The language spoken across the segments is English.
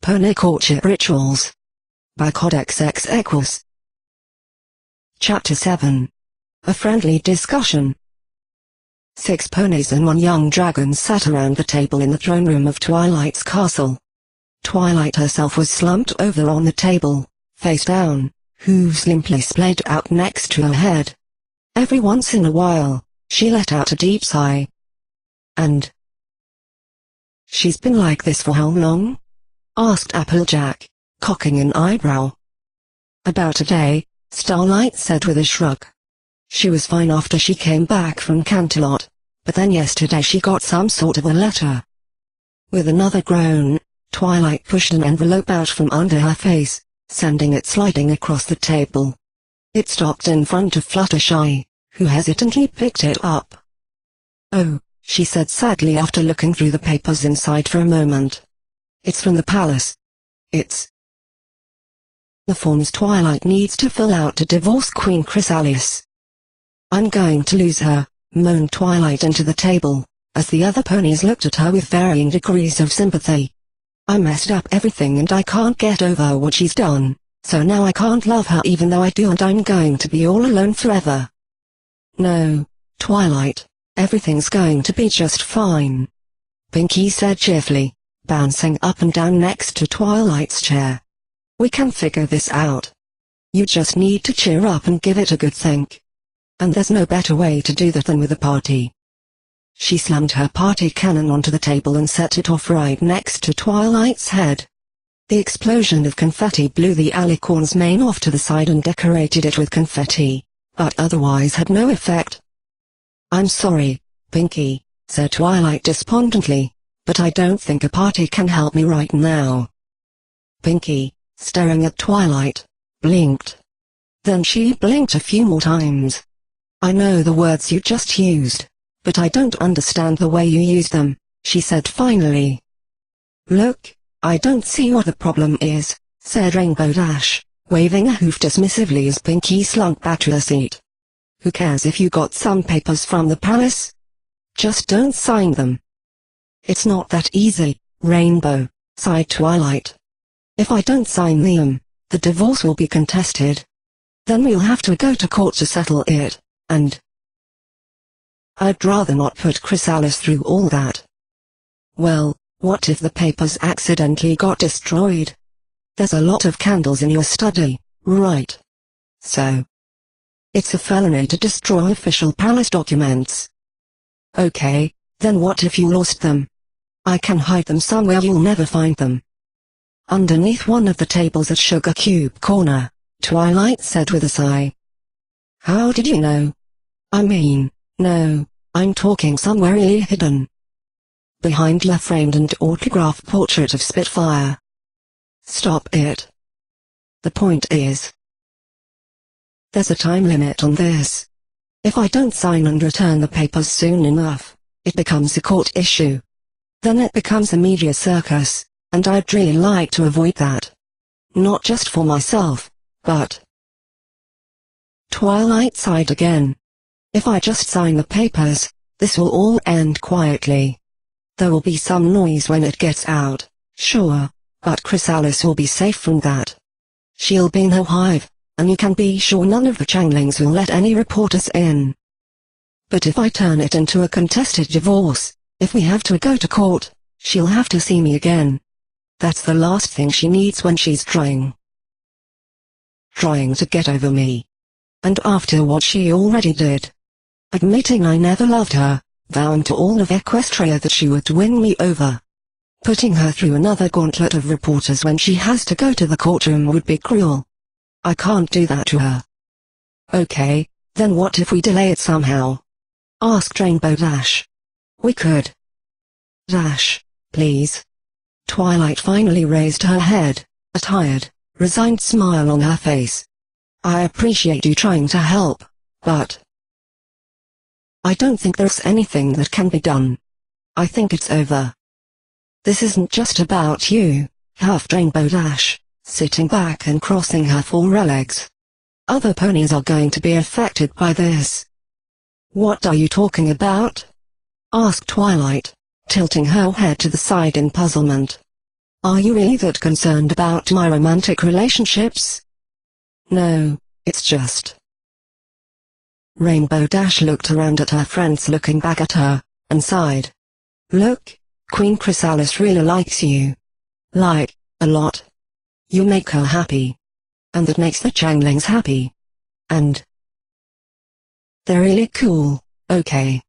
Pony Courtship Rituals by Codex X Equus. Chapter 7. A Friendly Discussion. 6 ponies and 1 young dragon sat around the table in the throne room of Twilight's castle. Twilight herself was slumped over on the table, face down, hooves limply splayed out next to her head. Every once in a while, she let out a deep sigh. And she's been like this for how long? Asked Applejack, cocking an eyebrow. About a day, Starlight said with a shrug. She was fine after she came back from Canterlot, but then yesterday she got some sort of a letter. With another groan, Twilight pushed an envelope out from under her face, sending it sliding across the table. It stopped in front of Fluttershy, who hesitantly picked it up. "Oh," she said sadly after looking through the papers inside for a moment. "It's from the palace. It's the forms Twilight needs to fill out to divorce Queen Chrysalis." "I'm going to lose her," moaned Twilight into the table, as the other ponies looked at her with varying degrees of sympathy. "I messed up everything and I can't get over what she's done, so now I can't love her even though I do, and I'm going to be all alone forever." "No, Twilight, everything's going to be just fine," Pinkie said cheerfully, bouncing up and down next to Twilight's chair. "We can figure this out. You just need to cheer up and give it a good think. And there's no better way to do that than with a party." She slammed her party cannon onto the table and set it off right next to Twilight's head. The explosion of confetti blew the alicorn's mane off to the side and decorated it with confetti, but otherwise had no effect. "I'm sorry, Pinkie," said Twilight despondently, "but I don't think a party can help me right now." Pinkie, staring at Twilight, blinked. Then she blinked a few more times. "I know the words you just used, but I don't understand the way you use them," she said finally. "Look, I don't see what the problem is," said Rainbow Dash, waving a hoof dismissively as Pinkie slunk back to her seat. "Who cares if you got some papers from the palace? Just don't sign them." "It's not that easy, Rainbow," sighed Twilight. "If I don't sign them, the divorce will be contested. Then we'll have to go to court to settle it, and I'd rather not put Chrysalis through all that." "Well, what if the papers accidentally got destroyed? There's a lot of candles in your study, right? So it's a felony to destroy official palace documents." "Okay, then what if you lost them?" "I can hide them somewhere you'll never find them." "Underneath one of the tables at Sugar Cube Corner," Twilight said with a sigh. "How did you know?" "I mean, no, I'm talking somewhere really hidden. Behind your framed and autographed portrait of Spitfire." "Stop it. The point is, there's a time limit on this. If I don't sign and return the papers soon enough, it becomes a court issue. Then it becomes a media circus, and I'd really like to avoid that. Not just for myself, but—" Twilight sighed again. "If I just sign the papers, this will all end quietly. There will be some noise when it gets out, sure, but Chrysalis will be safe from that. She'll be in her hive, and you can be sure none of the Changlings will let any reporters in. But if I turn it into a contested divorce, if we have to go to court, she'll have to see me again. That's the last thing she needs when she's trying to get over me. And after what she already did. Admitting I never loved her, vowing to all of Equestria that she would win me over. Putting her through another gauntlet of reporters when she has to go to the courtroom would be cruel. I can't do that to her." "Okay, then what if we delay it somehow?" asked Rainbow Dash. "We could." "Dash, please." Twilight finally raised her head, a tired, resigned smile on her face. "I appreciate you trying to help, but I don't think there's anything that can be done. I think it's over." "This isn't just about you," huffed Rainbow Dash, sitting back and crossing her 4 legs. "Other ponies are going to be affected by this." "What are you talking about?" asked Twilight, tilting her head to the side in puzzlement. Are you really that concerned about my romantic relationships? No, it's just... Rainbow Dash looked around at her friends looking back at her, and sighed. Look, Queen Chrysalis really likes you. Like, a lot. You make her happy. And that makes the Changlings happy. And... they're really cool, okay.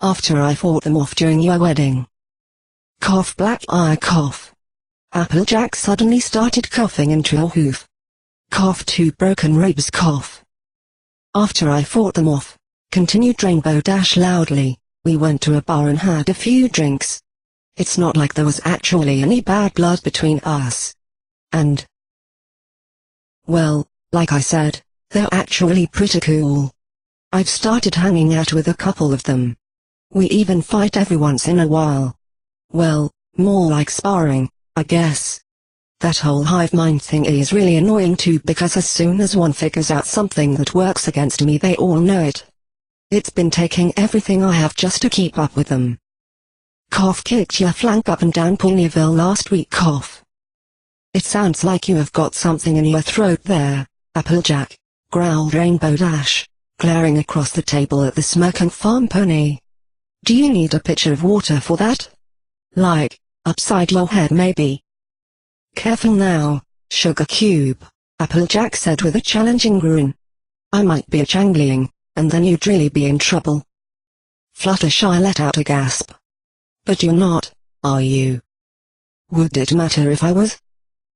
After I fought them off during your wedding. Cough, black eye cough. Applejack suddenly started coughing into a hoof. Cough, two broken ribs cough. After I fought them off, continued Rainbow Dash loudly, we went to a bar and had a few drinks. It's not like there was actually any bad blood between us. And... well, like I said, they're actually pretty cool. I've started hanging out with a couple of them. We even fight every once in a while. Well, more like sparring, I guess. That whole hive mind thing is really annoying too, because as soon as one figures out something that works against me, they all know it. It's been taking everything I have just to keep up with them. Cough, kicked your flank up and down Ponyville last week cough. It sounds like you have got something in your throat there, Applejack, growled Rainbow Dash, glaring across the table at the smirking farm pony. Do you need a pitcher of water for that? Like, upside your head maybe? Careful now, Sugar Cube, Applejack said with a challenging grin. I might be a Changling, and then you'd really be in trouble. Fluttershy let out a gasp. But you're not, are you? Would it matter if I was?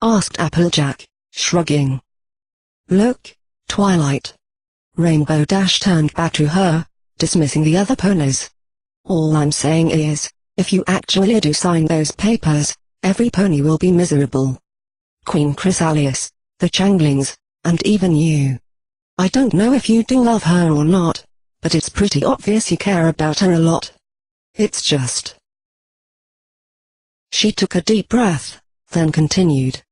Asked Applejack, shrugging. Look, Twilight. Rainbow Dash turned back to her, dismissing the other ponies. All I'm saying is, if you actually do sign those papers, every pony will be miserable. Queen Chrysalis, the Changlings, and even you. I don't know if you do love her or not, but it's pretty obvious you care about her a lot. It's just... She took a deep breath, then continued.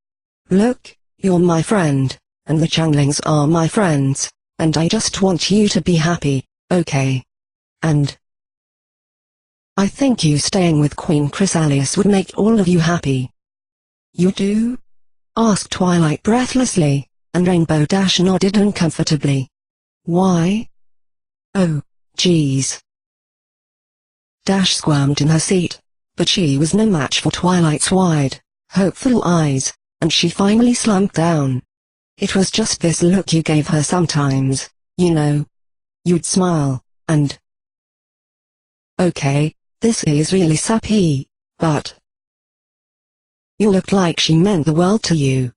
Look, you're my friend, and the Changlings are my friends, and I just want you to be happy, okay? And... I think you staying with Queen Chrysalis would make all of you happy. You do? Asked Twilight breathlessly, and Rainbow Dash nodded uncomfortably. Why? Oh, geez. Dash squirmed in her seat, but she was no match for Twilight's wide, hopeful eyes, and she finally slumped down. It was just this look you gave her sometimes, you know. You'd smile, and... Okay, this is really sappy, but... You looked like she meant the world to you.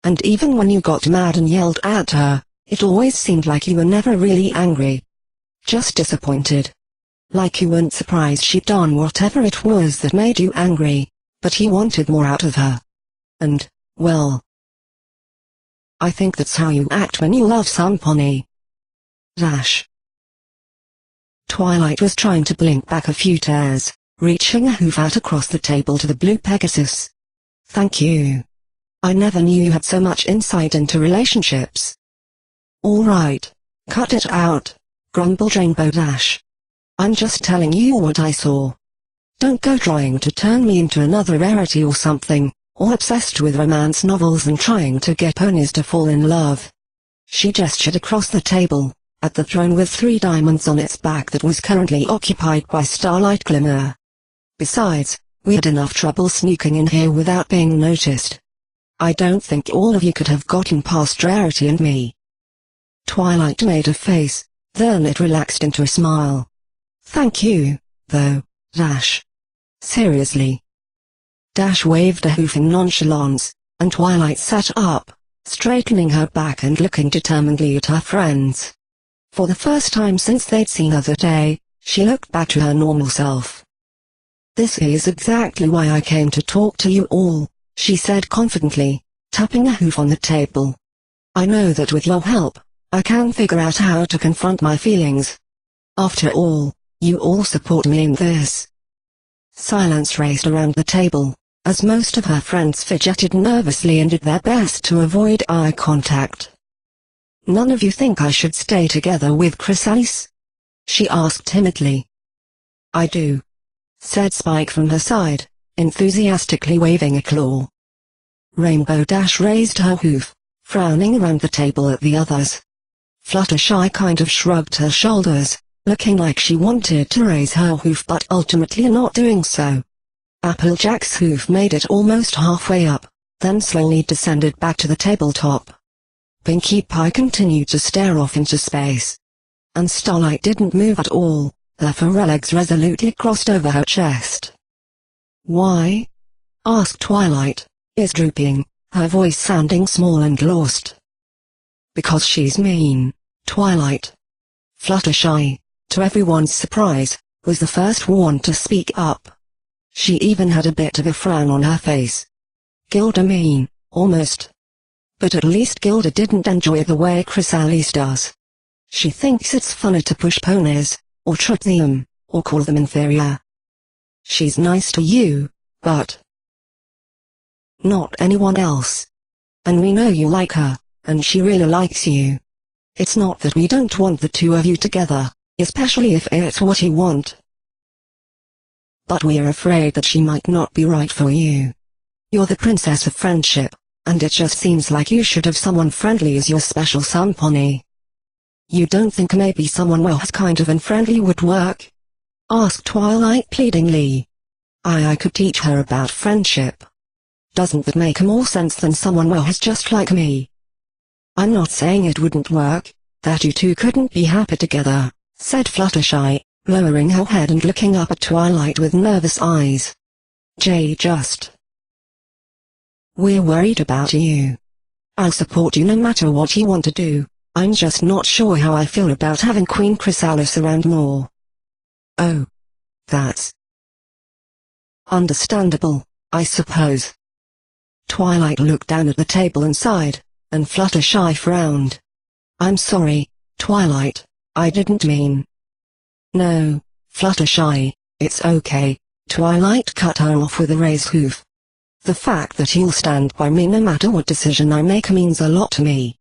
And even when you got mad and yelled at her, it always seemed like you were never really angry. Just disappointed. Like you weren't surprised she'd done whatever it was that made you angry, but you wanted more out of her. And, well... I think that's how you act when you love some pony. Dash. Twilight was trying to blink back a few tears, reaching a hoof out across the table to the blue Pegasus. Thank you. I never knew you had so much insight into relationships. Alright, cut it out, grumbled Rainbow Dash. I'm just telling you what I saw. Don't go trying to turn me into another rarity or something, or obsessed with romance novels and trying to get ponies to fall in love. She gestured across the table, at the throne with 3 diamonds on its back that was currently occupied by Starlight Glimmer. Besides, we had enough trouble sneaking in here without being noticed. I don't think all of you could have gotten past Rarity and me. Twilight made a face, then it relaxed into a smile. Thank you, though, Dash. Seriously. Dash waved a hoof in nonchalance, and Twilight sat up, straightening her back and looking determinedly at her friends. For the first time since they'd seen her that day, she looked back to her normal self. This is exactly why I came to talk to you all, she said confidently, tapping a hoof on the table. I know that with your help, I can figure out how to confront my feelings. After all, you all support me in this. Silence raced around the table, as most of her friends fidgeted nervously and did their best to avoid eye contact. None of you think I should stay together with Chrysalis? She asked timidly. I do, said Spike from her side, enthusiastically waving a claw. Rainbow Dash raised her hoof, frowning around the table at the others. Fluttershy kind of shrugged her shoulders, looking like she wanted to raise her hoof but ultimately not doing so. Applejack's hoof made it almost halfway up, then slowly descended back to the tabletop. Pinkie Pie continued to stare off into space. And Starlight didn't move at all, her forelegs resolutely crossed over her chest. "Why?" asked Twilight, ears drooping, her voice sounding small and lost. "Because she's mean, Twilight." Fluttershy, to everyone's surprise, was the first one to speak up. She even had a bit of a frown on her face. "Gilda mean, almost. But at least Gilda didn't enjoy it the way Chrysalis does. She thinks it's funner to push ponies, or trip them, or call them inferior. She's nice to you, but not anyone else. And we know you like her, and she really likes you. It's not that we don't want the two of you together, especially if it's what you want. But we're afraid that she might not be right for you. You're the princess of friendship, and it just seems like you should have someone friendly as your special sun pony." "You don't think maybe someone else kind of unfriendly would work?" asked Twilight pleadingly. I could teach her about friendship. Doesn't that make more sense than someone else just like me?" "I'm not saying it wouldn't work, that you two couldn't be happy together," said Fluttershy, lowering her head and looking up at Twilight with nervous eyes. We're worried about you. I'll support you no matter what you want to do. I'm just not sure how I feel about having Queen Chrysalis around more." "Oh. That's understandable, I suppose." Twilight looked down at the table and sighed, and Fluttershy frowned. "I'm sorry, Twilight, I didn't mean." "No, Fluttershy, it's okay," Twilight cut her off with a raised hoof. "The fact that you'll stand by me no matter what decision I make means a lot to me.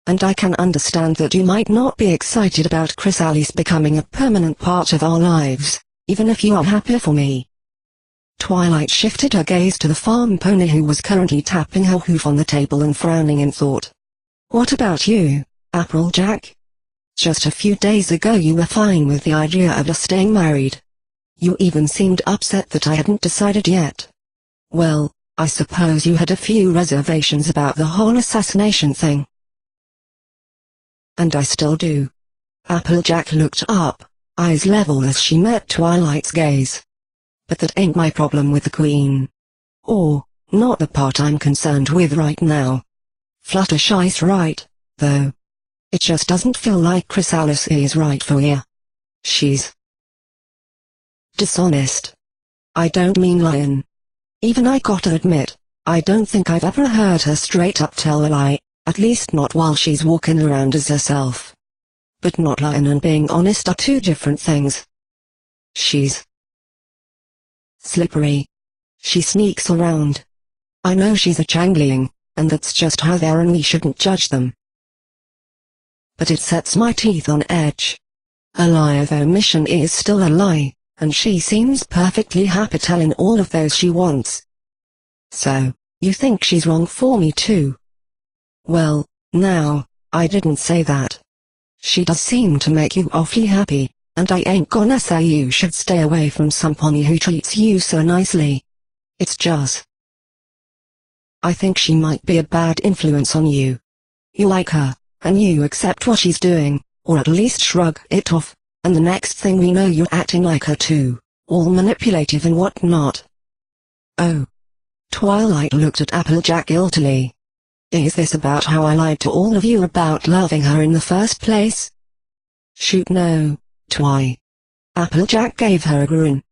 And I can understand that you might not be excited about Chrysalis becoming a permanent part of our lives, even if you are happy for me." Twilight shifted her gaze to the farm pony who was currently tapping her hoof on the table and frowning in thought. "What about you, Applejack? Just a few days ago you were fine with the idea of us staying married. You even seemed upset that I hadn't decided yet. Well, I suppose you had a few reservations about the whole assassination thing." "And I still do." Applejack looked up, eyes level as she met Twilight's gaze. "But that ain't my problem with the Queen. Or, not the part I'm concerned with right now. Fluttershy's right, though. It just doesn't feel like Chrysalis is right for you. She's dishonest. I don't mean lying. Even I gotta admit, I don't think I've ever heard her straight up tell a lie, at least not while she's walking around as herself. But not lying and being honest are two different things. She's slippery. She sneaks around. I know she's a Changeling, and that's just how they are and we shouldn't judge them. But it sets my teeth on edge. A lie of omission is still a lie, and she seems perfectly happy telling all of those she wants. So, you think she's wrong for me too? Well, now, I didn't say that. She does seem to make you awfully happy, and I ain't gonna say you should stay away from some pony who treats you so nicely. It's just I think she might be a bad influence on you. You like her, and you accept what she's doing, or at least shrug it off, and the next thing we know you're acting like her too, all manipulative and whatnot." "Oh." Twilight looked at Applejack guiltily. "Is this about how I lied to all of you about loving her in the first place?" "Shoot no, Twi." Applejack gave her a grin.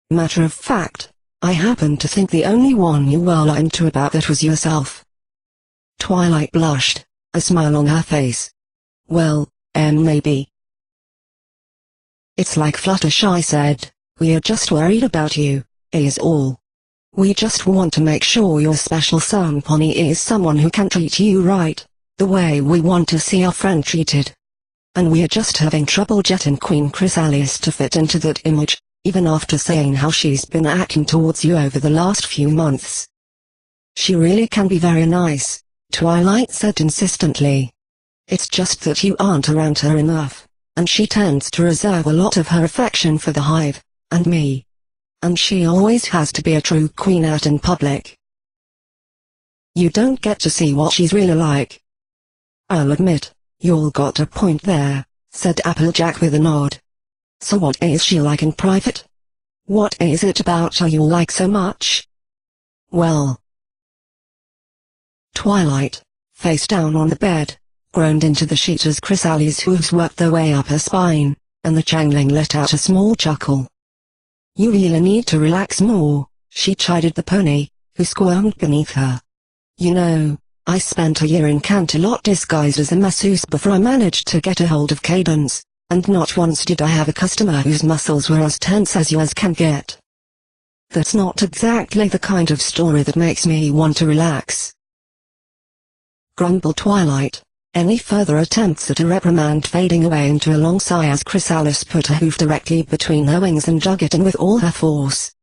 "Matter of fact, I happen to think the only one you were lying to about that was yourself." Twilight blushed, a smile on her face. "Well, maybe. It's like Fluttershy said, we're just worried about you, is all. We just want to make sure your special sun pony is someone who can treat you right, the way we want to see our friend treated. And we're just having trouble getting Queen Chrysalis to fit into that image, even after saying how she's been acting towards you over the last few months." She really can be very nice, Twilight said insistently. It's just that you aren't around her enough, and she tends to reserve a lot of her affection for the hive, and me. And she always has to be a true queen out in public. You don't get to see what she's really like. I'll admit, you've got a point there, said Applejack with a nod. So what is she like in private? What is it about her you like so much? Well, Twilight, face down on the bed, groaned into the sheet as Chrysali's hooves worked their way up her spine, and the Changeling let out a small chuckle. You really need to relax more, she chided the pony, who squirmed beneath her. You know, I spent a year in Canterlot disguised as a masseuse before I managed to get a hold of Cadence, and not once did I have a customer whose muscles were as tense as yours can get. That's not exactly the kind of story that makes me want to relax, grumbled Twilight, any further attempts at a reprimand fading away into a long sigh as Chrysalis put her hoof directly between her wings and dug it in with all her force.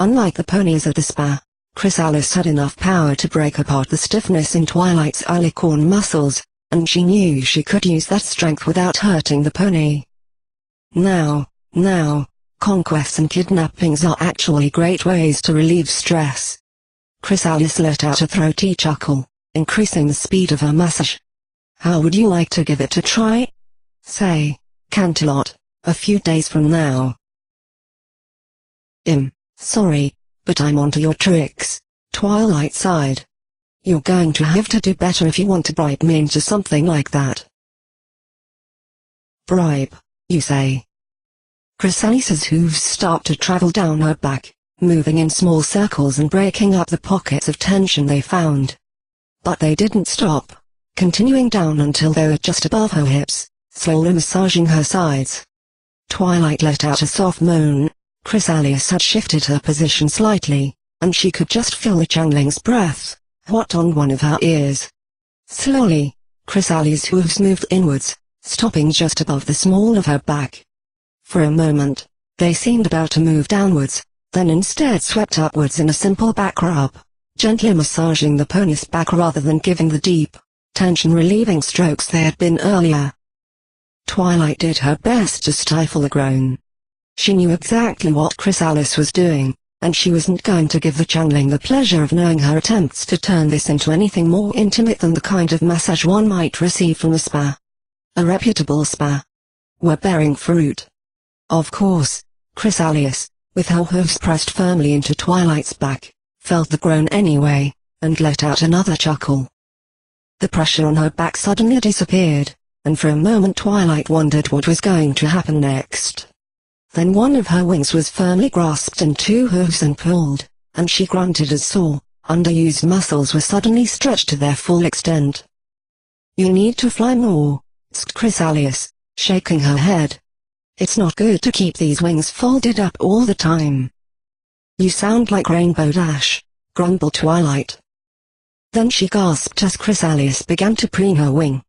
Unlike the ponies at the spa, Chrysalis had enough power to break apart the stiffness in Twilight's alicorn muscles, and she knew she could use that strength without hurting the pony. Now, conquests and kidnappings are actually great ways to relieve stress. Chrysalis let out a throaty chuckle, increasing the speed of her massage. How would you like to give it a try? Say, Canterlot, a few days from now. Sorry, but I'm onto your tricks, Twilight sighed. You're going to have to do better if you want to bribe me into something like that. Bribe, you say? Chrysalis's hooves start to travel down her back, moving in small circles and breaking up the pockets of tension they found. But they didn't stop, continuing down until they were just above her hips, slowly massaging her sides. Twilight let out a soft moan. Chrysalis had shifted her position slightly, and she could just feel the Changeling's breath, hot on one of her ears. Slowly, Chrysalis's hooves moved inwards, stopping just above the small of her back. For a moment, they seemed about to move downwards, then instead swept upwards in a simple back rub, gently massaging the pony's back rather than giving the deep, tension-relieving strokes they had been earlier. Twilight did her best to stifle a groan. She knew exactly what Chrysalis was doing, and she wasn't going to give the Changeling the pleasure of knowing her attempts to turn this into anything more intimate than the kind of massage one might receive from a spa. A reputable spa. Were bearing fruit. Of course, Chrysalis, with her hooves pressed firmly into Twilight's back, felt the groan anyway, and let out another chuckle. The pressure on her back suddenly disappeared, and for a moment Twilight wondered what was going to happen next. Then one of her wings was firmly grasped in two hooves and pulled, and she grunted as sore, underused muscles were suddenly stretched to their full extent. You need to fly more, said Chrysalis, shaking her head. It's not good to keep these wings folded up all the time. You sound like Rainbow Dash, grumbled Twilight. Then she gasped as Chrysalis began to preen her wing.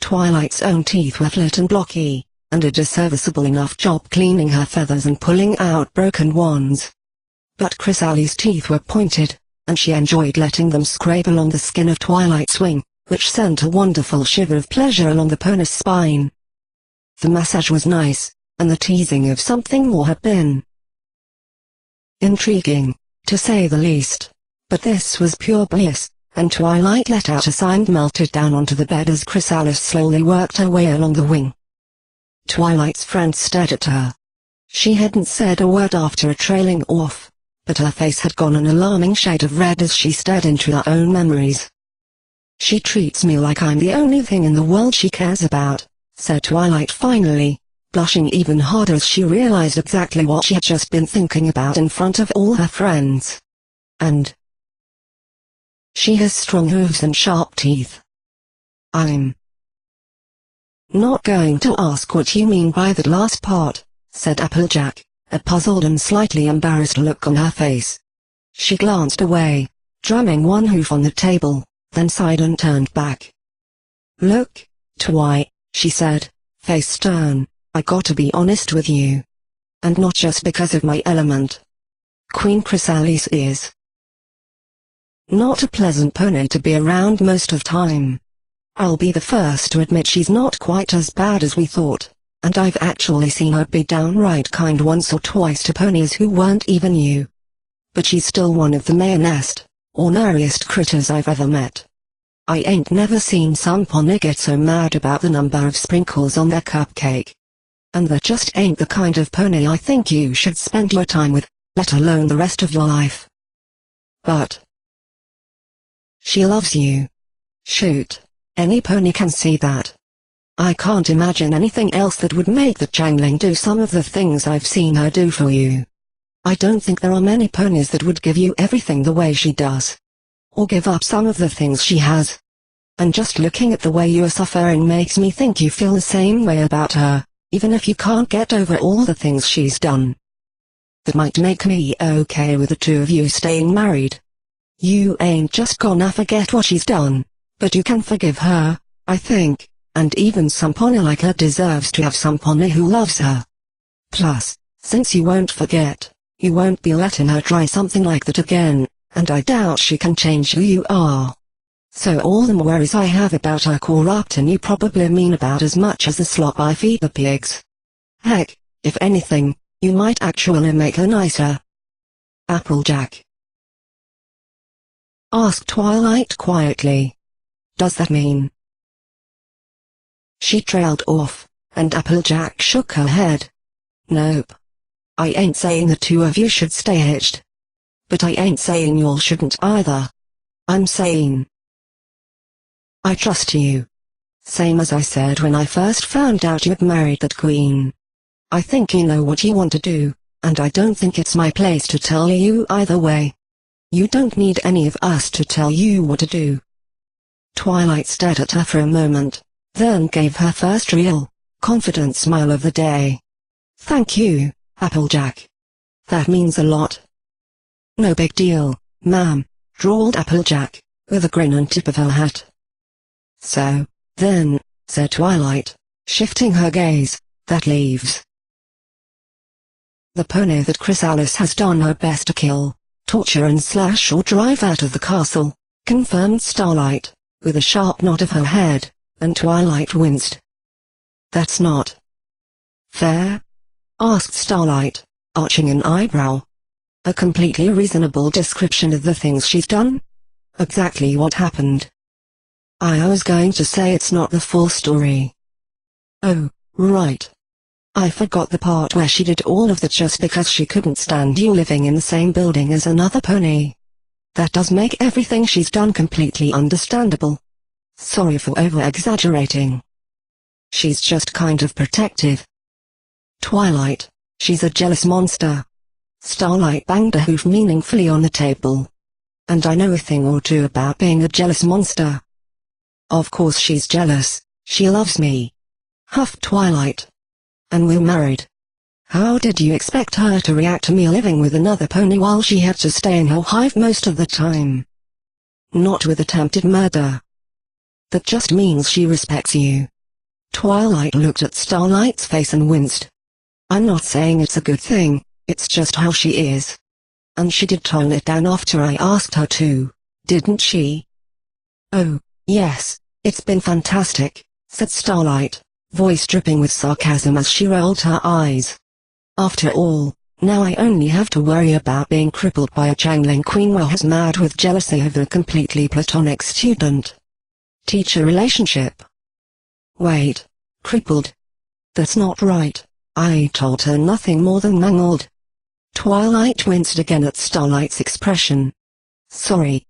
Twilight's own teeth were flat and blocky, and did a serviceable enough job cleaning her feathers and pulling out broken ones. But Chrysalis's teeth were pointed, and she enjoyed letting them scrape along the skin of Twilight's wing, which sent a wonderful shiver of pleasure along the pony's spine. The massage was nice, and the teasing of something more had been intriguing, to say the least. But this was pure bliss, and Twilight let out a sigh and melted down onto the bed as Chrysalis slowly worked her way along the wing. Twilight's friend stared at her. She hadn't said a word after a trailing off, but her face had gone an alarming shade of red as she stared into her own memories. She treats me like I'm the only thing in the world she cares about, said Twilight finally, blushing even harder as she realized exactly what she had just been thinking about in front of all her friends. And she has strong hooves and sharp teeth. I'm not going to ask what you mean by that last part, said Applejack, a puzzled and slightly embarrassed look on her face. She glanced away, drumming one hoof on the table, then sighed and turned back. Look, Twi, she said, face stern, I gotta be honest with you. And not just because of my element. Queen Chrysalis is Not a pleasant pony to be around most of time. I'll be the first to admit she's not quite as bad as we thought, and I've actually seen her be downright kind once or twice to ponies who weren't even you. But she's still one of the mayonest, orneriest critters I've ever met. I ain't never seen some pony get so mad about the number of sprinkles on their cupcake. And that just ain't the kind of pony I think you should spend your time with, let alone the rest of your life. But she loves you. Shoot, any pony can see that. I can't imagine anything else that would make the Changling do some of the things I've seen her do for you. I don't think there are many ponies that would give you everything the way she does. Or give up some of the things she has. And just looking at the way you're suffering makes me think you feel the same way about her, even if you can't get over all the things she's done. That might make me okay with the two of you staying married. You ain't just gonna forget what she's done, but you can forgive her, I think, and even some pony like her deserves to have some pony who loves her. Plus, since you won't forget, you won't be letting her try something like that again, and I doubt she can change who you are. So all the worries I have about her corrupting you probably mean about as much as the slop I feed the pigs. Heck, if anything, you might actually make her nicer. Applejack asked Twilight quietly. Does that mean? She trailed off, and Applejack shook her head. Nope. I ain't saying the two of you should stay hitched. But I ain't saying y'all shouldn't either. I'm saying I trust you. Same as I said when I first found out you'd married that queen. I think you know what you want to do, and I don't think it's my place to tell you either way. You don't need any of us to tell you what to do. Twilight stared at her for a moment, then gave her first real, confident smile of the day. Thank you, Applejack. That means a lot. No big deal, ma'am, drawled Applejack, with a grin on tip of her hat. So, then, said Twilight, shifting her gaze, that leaves the pony that Chrysalis has done her best to kill, torture and slash or drive out of the castle, confirmed Starlight, with a sharp nod of her head, and Twilight winced. That's not fair? Asked Starlight, arching an eyebrow. A completely reasonable description of the things she's done? Exactly what happened. I was going to say it's not the full story. Oh, right. I forgot the part where she did all of that just because she couldn't stand you living in the same building as another pony. That does make everything she's done completely understandable. Sorry for over-exaggerating. She's just kind of protective. Twilight, she's a jealous monster. Starlight banged a hoof meaningfully on the table. And I know a thing or two about being a jealous monster. Of course she's jealous, she loves me. Huffed Twilight. And we're married. How did you expect her to react to me living with another pony while she had to stay in her hive most of the time? Not with attempted murder. That just means she respects you. Twilight looked at Starlight's face and winced. I'm not saying it's a good thing, it's just how she is. And she did tone it down after I asked her to, didn't she? Oh, yes, it's been fantastic, said Starlight, voice dripping with sarcasm as she rolled her eyes. After all, now I only have to worry about being crippled by a Changling queen who's mad with jealousy over a completely platonic student-teacher relationship. Wait, crippled? That's not right, I told her nothing more than mangled. Twilight winced again at Starlight's expression. Sorry,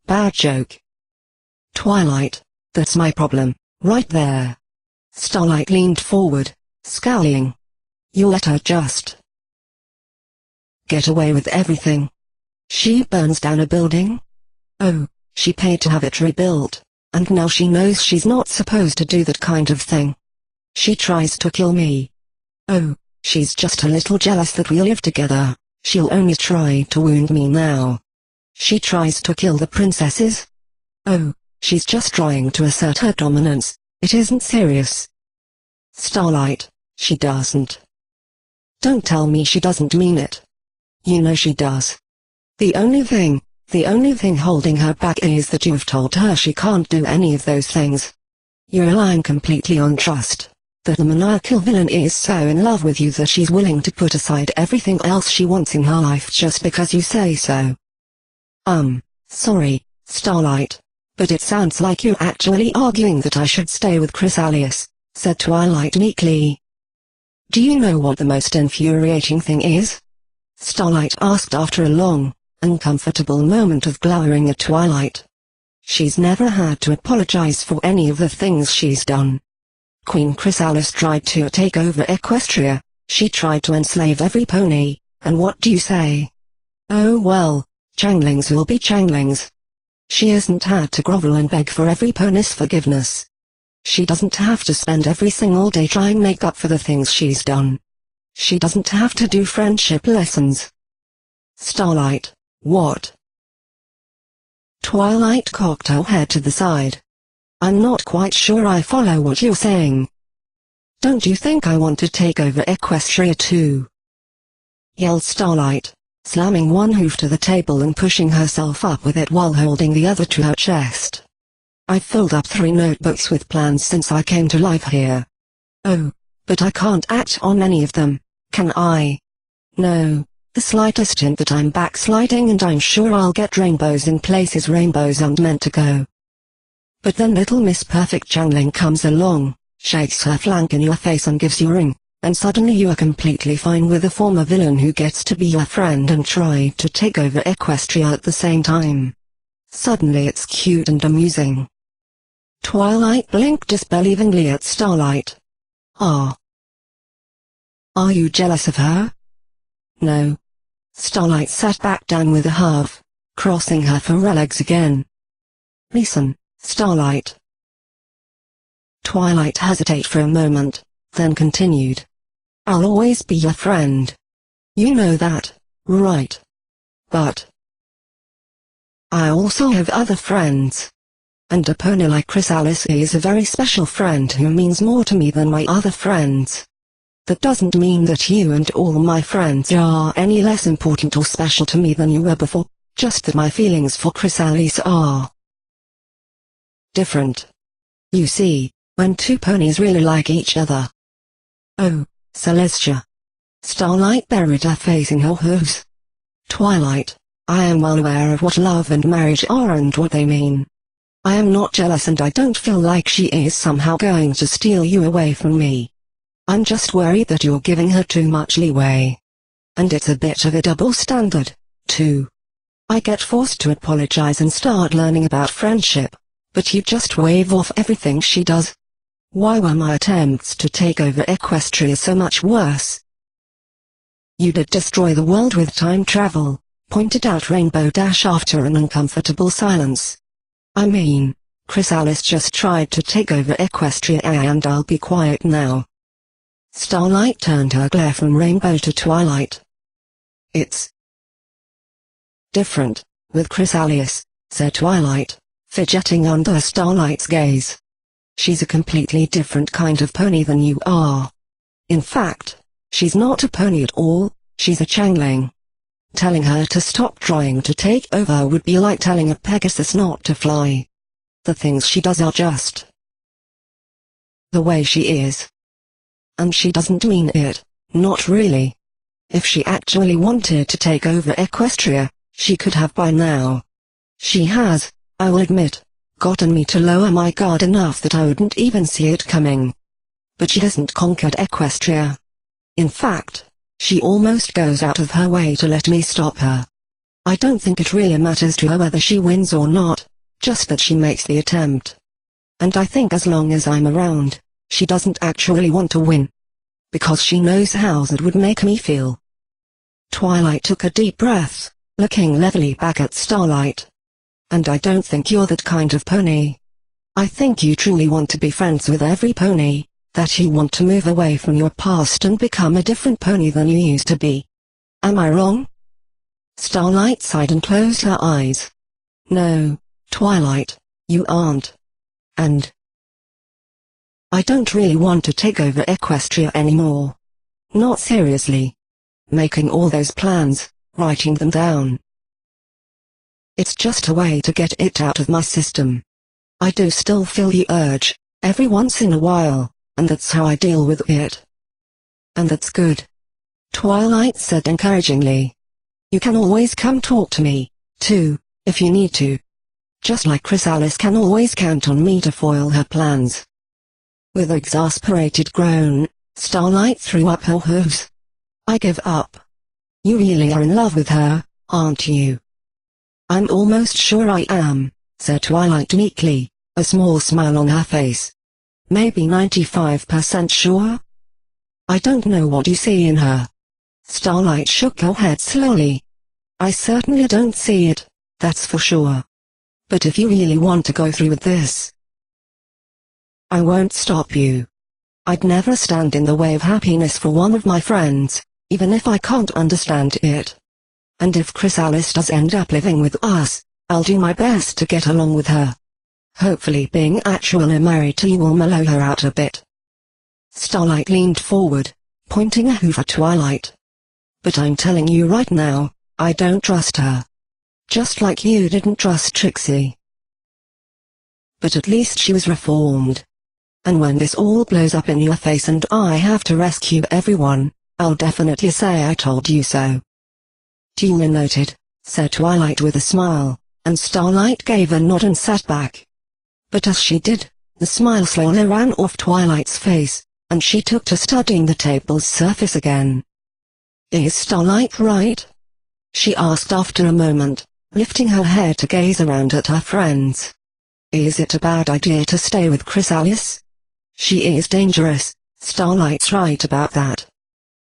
bad joke. Twilight, that's my problem, right there. Starlight leaned forward, scowling. You let her just get away with everything. She burns down a building? Oh, she paid to have it rebuilt, and now she knows she's not supposed to do that kind of thing. She tries to kill me. Oh, she's just a little jealous that we live together, she'll only try to wound me now. She tries to kill the princesses? Oh, she's just trying to assert her dominance, it isn't serious. Starlight, she doesn't. Don't tell me she doesn't mean it. You know she does. The only thing The only thing holding her back is that you've told her she can't do any of those things. You're relying completely on trust. That the maniacal villain is so in love with you that she's willing to put aside everything else she wants in her life just because you say so. Sorry, Starlight, but it sounds like you're actually arguing that I should stay with Chrysalis, said Twilight meekly. Do you know what the most infuriating thing is? Starlight asked after a long, uncomfortable moment of glowering at Twilight. She's never had to apologize for any of the things she's done. Queen Chrysalis tried to take over Equestria, she tried to enslave every pony, and what do you say? Oh well, changelings will be changelings. She hasn't had to grovel and beg for every pony's forgiveness. She doesn't have to spend every single day trying to make up for the things she's done. She doesn't have to do friendship lessons. Starlight, what? Twilight cocked her head to the side. I'm not quite sure I follow what you're saying. Don't you think I want to take over Equestria too? Yelled Starlight, slamming one hoof to the table and pushing herself up with it while holding the other to her chest. I've filled up 3 notebooks with plans since I came to life here. Oh, but I can't act on any of them, can I? No, the slightest hint that I'm backsliding and I'm sure I'll get rainbows in places rainbows aren't meant to go. But then little Miss Perfect Changeling comes along, shakes her flank in your face and gives you a ring, and suddenly you are completely fine with a former villain who gets to be your friend and try to take over Equestria at the same time. Suddenly it's cute and amusing. Twilight blinked disbelievingly at Starlight. Are you jealous of her? No. Starlight sat back down with a huff, crossing her forelegs again. Listen, Starlight. Twilight hesitated for a moment, then continued. I'll always be your friend. You know that, right? But I also have other friends. And a pony like Chrysalis is a very special friend who means more to me than my other friends. That doesn't mean that you and all my friends are any less important or special to me than you were before, just that my feelings for Chrysalis are different. You see, when 2 ponies really like each other. Oh, Celestia. Starlight buried her face in her hooves. Twilight, I am well aware of what love and marriage are and what they mean. I am not jealous and I don't feel like she is somehow going to steal you away from me. I'm just worried that you're giving her too much leeway. And it's a bit of a double standard, too. I get forced to apologize and start learning about friendship, but you just wave off everything she does. Why were my attempts to take over Equestria so much worse? You did destroy the world with time travel, pointed out Rainbow Dash after an uncomfortable silence. I mean, Chrysalis just tried to take over Equestria and I'll be quiet now. Starlight turned her glare from Rainbow to Twilight. It's different, with Chrysalis, said Twilight, fidgeting under Starlight's gaze. She's a completely different kind of pony than you are. In fact, she's not a pony at all, she's a changeling. Telling her to stop trying to take over would be like telling a Pegasus not to fly. The things she does are just the way she is. And she doesn't mean it, not really. If she actually wanted to take over Equestria, she could have by now. She has, I will admit, gotten me to lower my guard enough that I wouldn't even see it coming. But she hasn't conquered Equestria. In fact, she almost goes out of her way to let me stop her. I don't think it really matters to her whether she wins or not, just that she makes the attempt. And I think as long as I'm around, she doesn't actually want to win. Because she knows how that would make me feel. Twilight took a deep breath, looking levelly back at Starlight. And I don't think you're that kind of pony. I think you truly want to be friends with every pony, that you want to move away from your past and become a different pony than you used to be. Am I wrong? Starlight sighed and closed her eyes. No, Twilight, you aren't. And I don't really want to take over Equestria anymore. Not seriously. Making all those plans, writing them down, It's just a way to get it out of my system. I do still feel the urge, every once in a while, and that's how I deal with it. And that's good. Twilight said encouragingly. You can always come talk to me, too, if you need to. Just like Chrysalis can always count on me to foil her plans. With an exasperated groan, Starlight threw up her hooves. I give up. You really are in love with her, aren't you? I'm almost sure I am, said Twilight meekly, a small smile on her face. Maybe 95% sure? I don't know what you see in her. Starlight shook her head slowly. I certainly don't see it, that's for sure. But if you really want to go through with this, I won't stop you. I'd never stand in the way of happiness for one of my friends, even if I can't understand it. And if Chrysalis does end up living with us, I'll do my best to get along with her. Hopefully being actually married to you will mellow her out a bit. Starlight leaned forward, pointing a hoof at Twilight. But I'm telling you right now, I don't trust her. Just like you didn't trust Trixie. But at least she was reformed. And when this all blows up in your face and I have to rescue everyone, I'll definitely say I told you so. Duly noted, said Twilight with a smile, and Starlight gave a nod and sat back. But as she did, the smile slowly ran off Twilight's face, and she took to studying the table's surface again. Is Starlight right? She asked after a moment, lifting her head to gaze around at her friends. Is it a bad idea to stay with Chrysalis? She is dangerous, Starlight's right about that.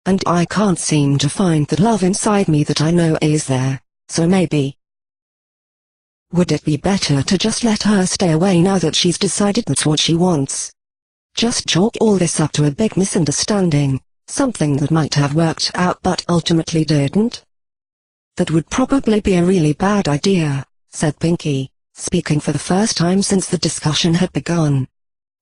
And I can't seem to find the love inside me that I know is there, so maybe. Would it be better to just let her stay away now that she's decided that's what she wants? Just chalk all this up to a big misunderstanding, something that might have worked out but ultimately didn't? That would probably be a really bad idea, said Pinkie, speaking for the first time since the discussion had begun.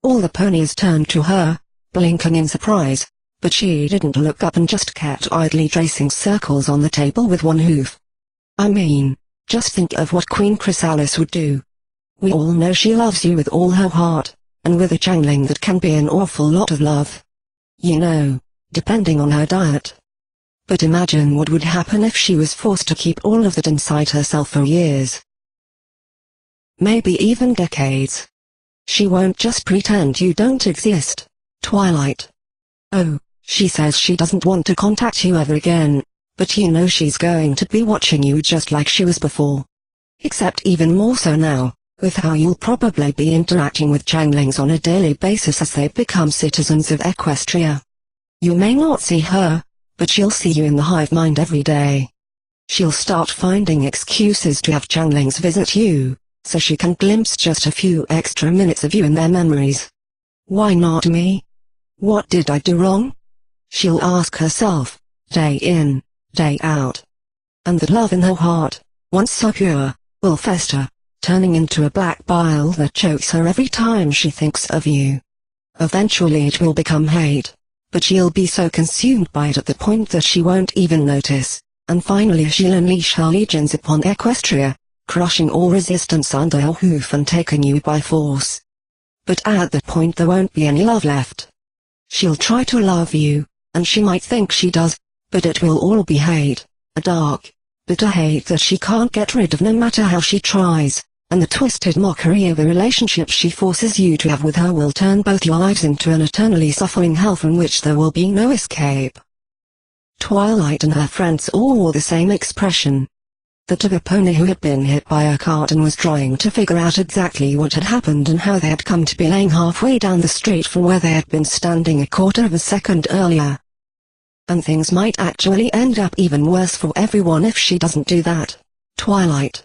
All the ponies turned to her, blinking in surprise, but she didn't look up and just kept idly tracing circles on the table with one hoof. I mean, just think of what Queen Chrysalis would do. We all know she loves you with all her heart, and with a Changling that can be an awful lot of love. You know, depending on her diet. But imagine what would happen if she was forced to keep all of that inside herself for years. Maybe even decades. She won't just pretend you don't exist, Twilight. Oh, she says she doesn't want to contact you ever again, but you know she's going to be watching you just like she was before. Except even more so now, with how you'll probably be interacting with Changlings on a daily basis as they become citizens of Equestria. You may not see her, but she'll see you in the hive mind every day. She'll start finding excuses to have Changlings visit you, so she can glimpse just a few extra minutes of you in their memories. Why not me? What did I do wrong? She'll ask herself, day in, day out. And the love in her heart, once so pure, will fester, turning into a black bile that chokes her every time she thinks of you. Eventually it will become hate, but she'll be so consumed by it at the point that she won't even notice, and finally she'll unleash her legions upon Equestria, crushing all resistance under her hoof and taking you by force. But at that point there won't be any love left. She'll try to love you, and she might think she does, but it will all be hate, a dark, bitter hate that she can't get rid of no matter how she tries, and the twisted mockery of the relationship she forces you to have with her will turn both your lives into an eternally suffering hell from which there will be no escape. Twilight and her friends all wore the same expression. That of a pony who had been hit by a cart and was trying to figure out exactly what had happened and how they had come to be laying halfway down the street from where they had been standing a quarter of a second earlier. And things might actually end up even worse for everyone if she doesn't do that, Twilight.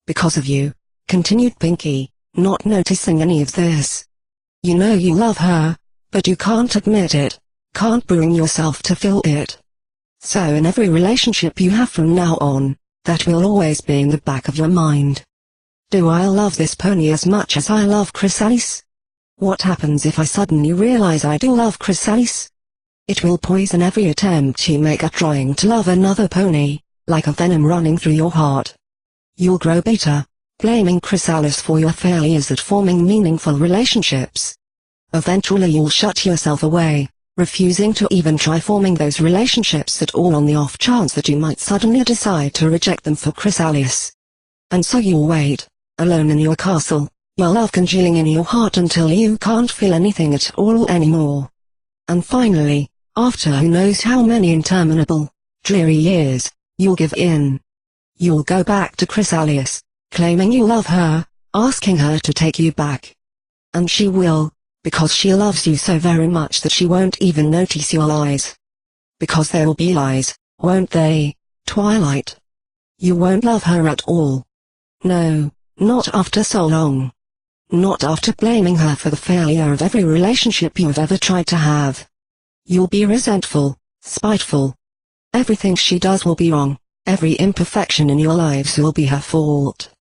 Because of you, continued Pinkie, not noticing any of this. You know you love her, but you can't admit it, can't bring yourself to feel it. So in every relationship you have from now on, that will always be in the back of your mind. Do I love this pony as much as I love Chrysalis? What happens if I suddenly realize I do love Chrysalis? It will poison every attempt you make at trying to love another pony, like a venom running through your heart. You'll grow bitter, blaming Chrysalis for your failures at forming meaningful relationships. Eventually you'll shut yourself away, refusing to even try forming those relationships at all on the off chance that you might suddenly decide to reject them for Chrysalis. And so you'll wait, alone in your castle, your love congealing in your heart until you can't feel anything at all anymore. And finally, after who knows how many interminable, dreary years, you'll give in. You'll go back to Chrysalis, claiming you love her, asking her to take you back. And she will, because she loves you so very much that she won't even notice your lies. Because they'll be lies, won't they, Twilight? You won't love her at all. No, not after so long. Not after blaming her for the failure of every relationship you've ever tried to have. You'll be resentful, spiteful. Everything she does will be wrong, every imperfection in your lives will be her fault.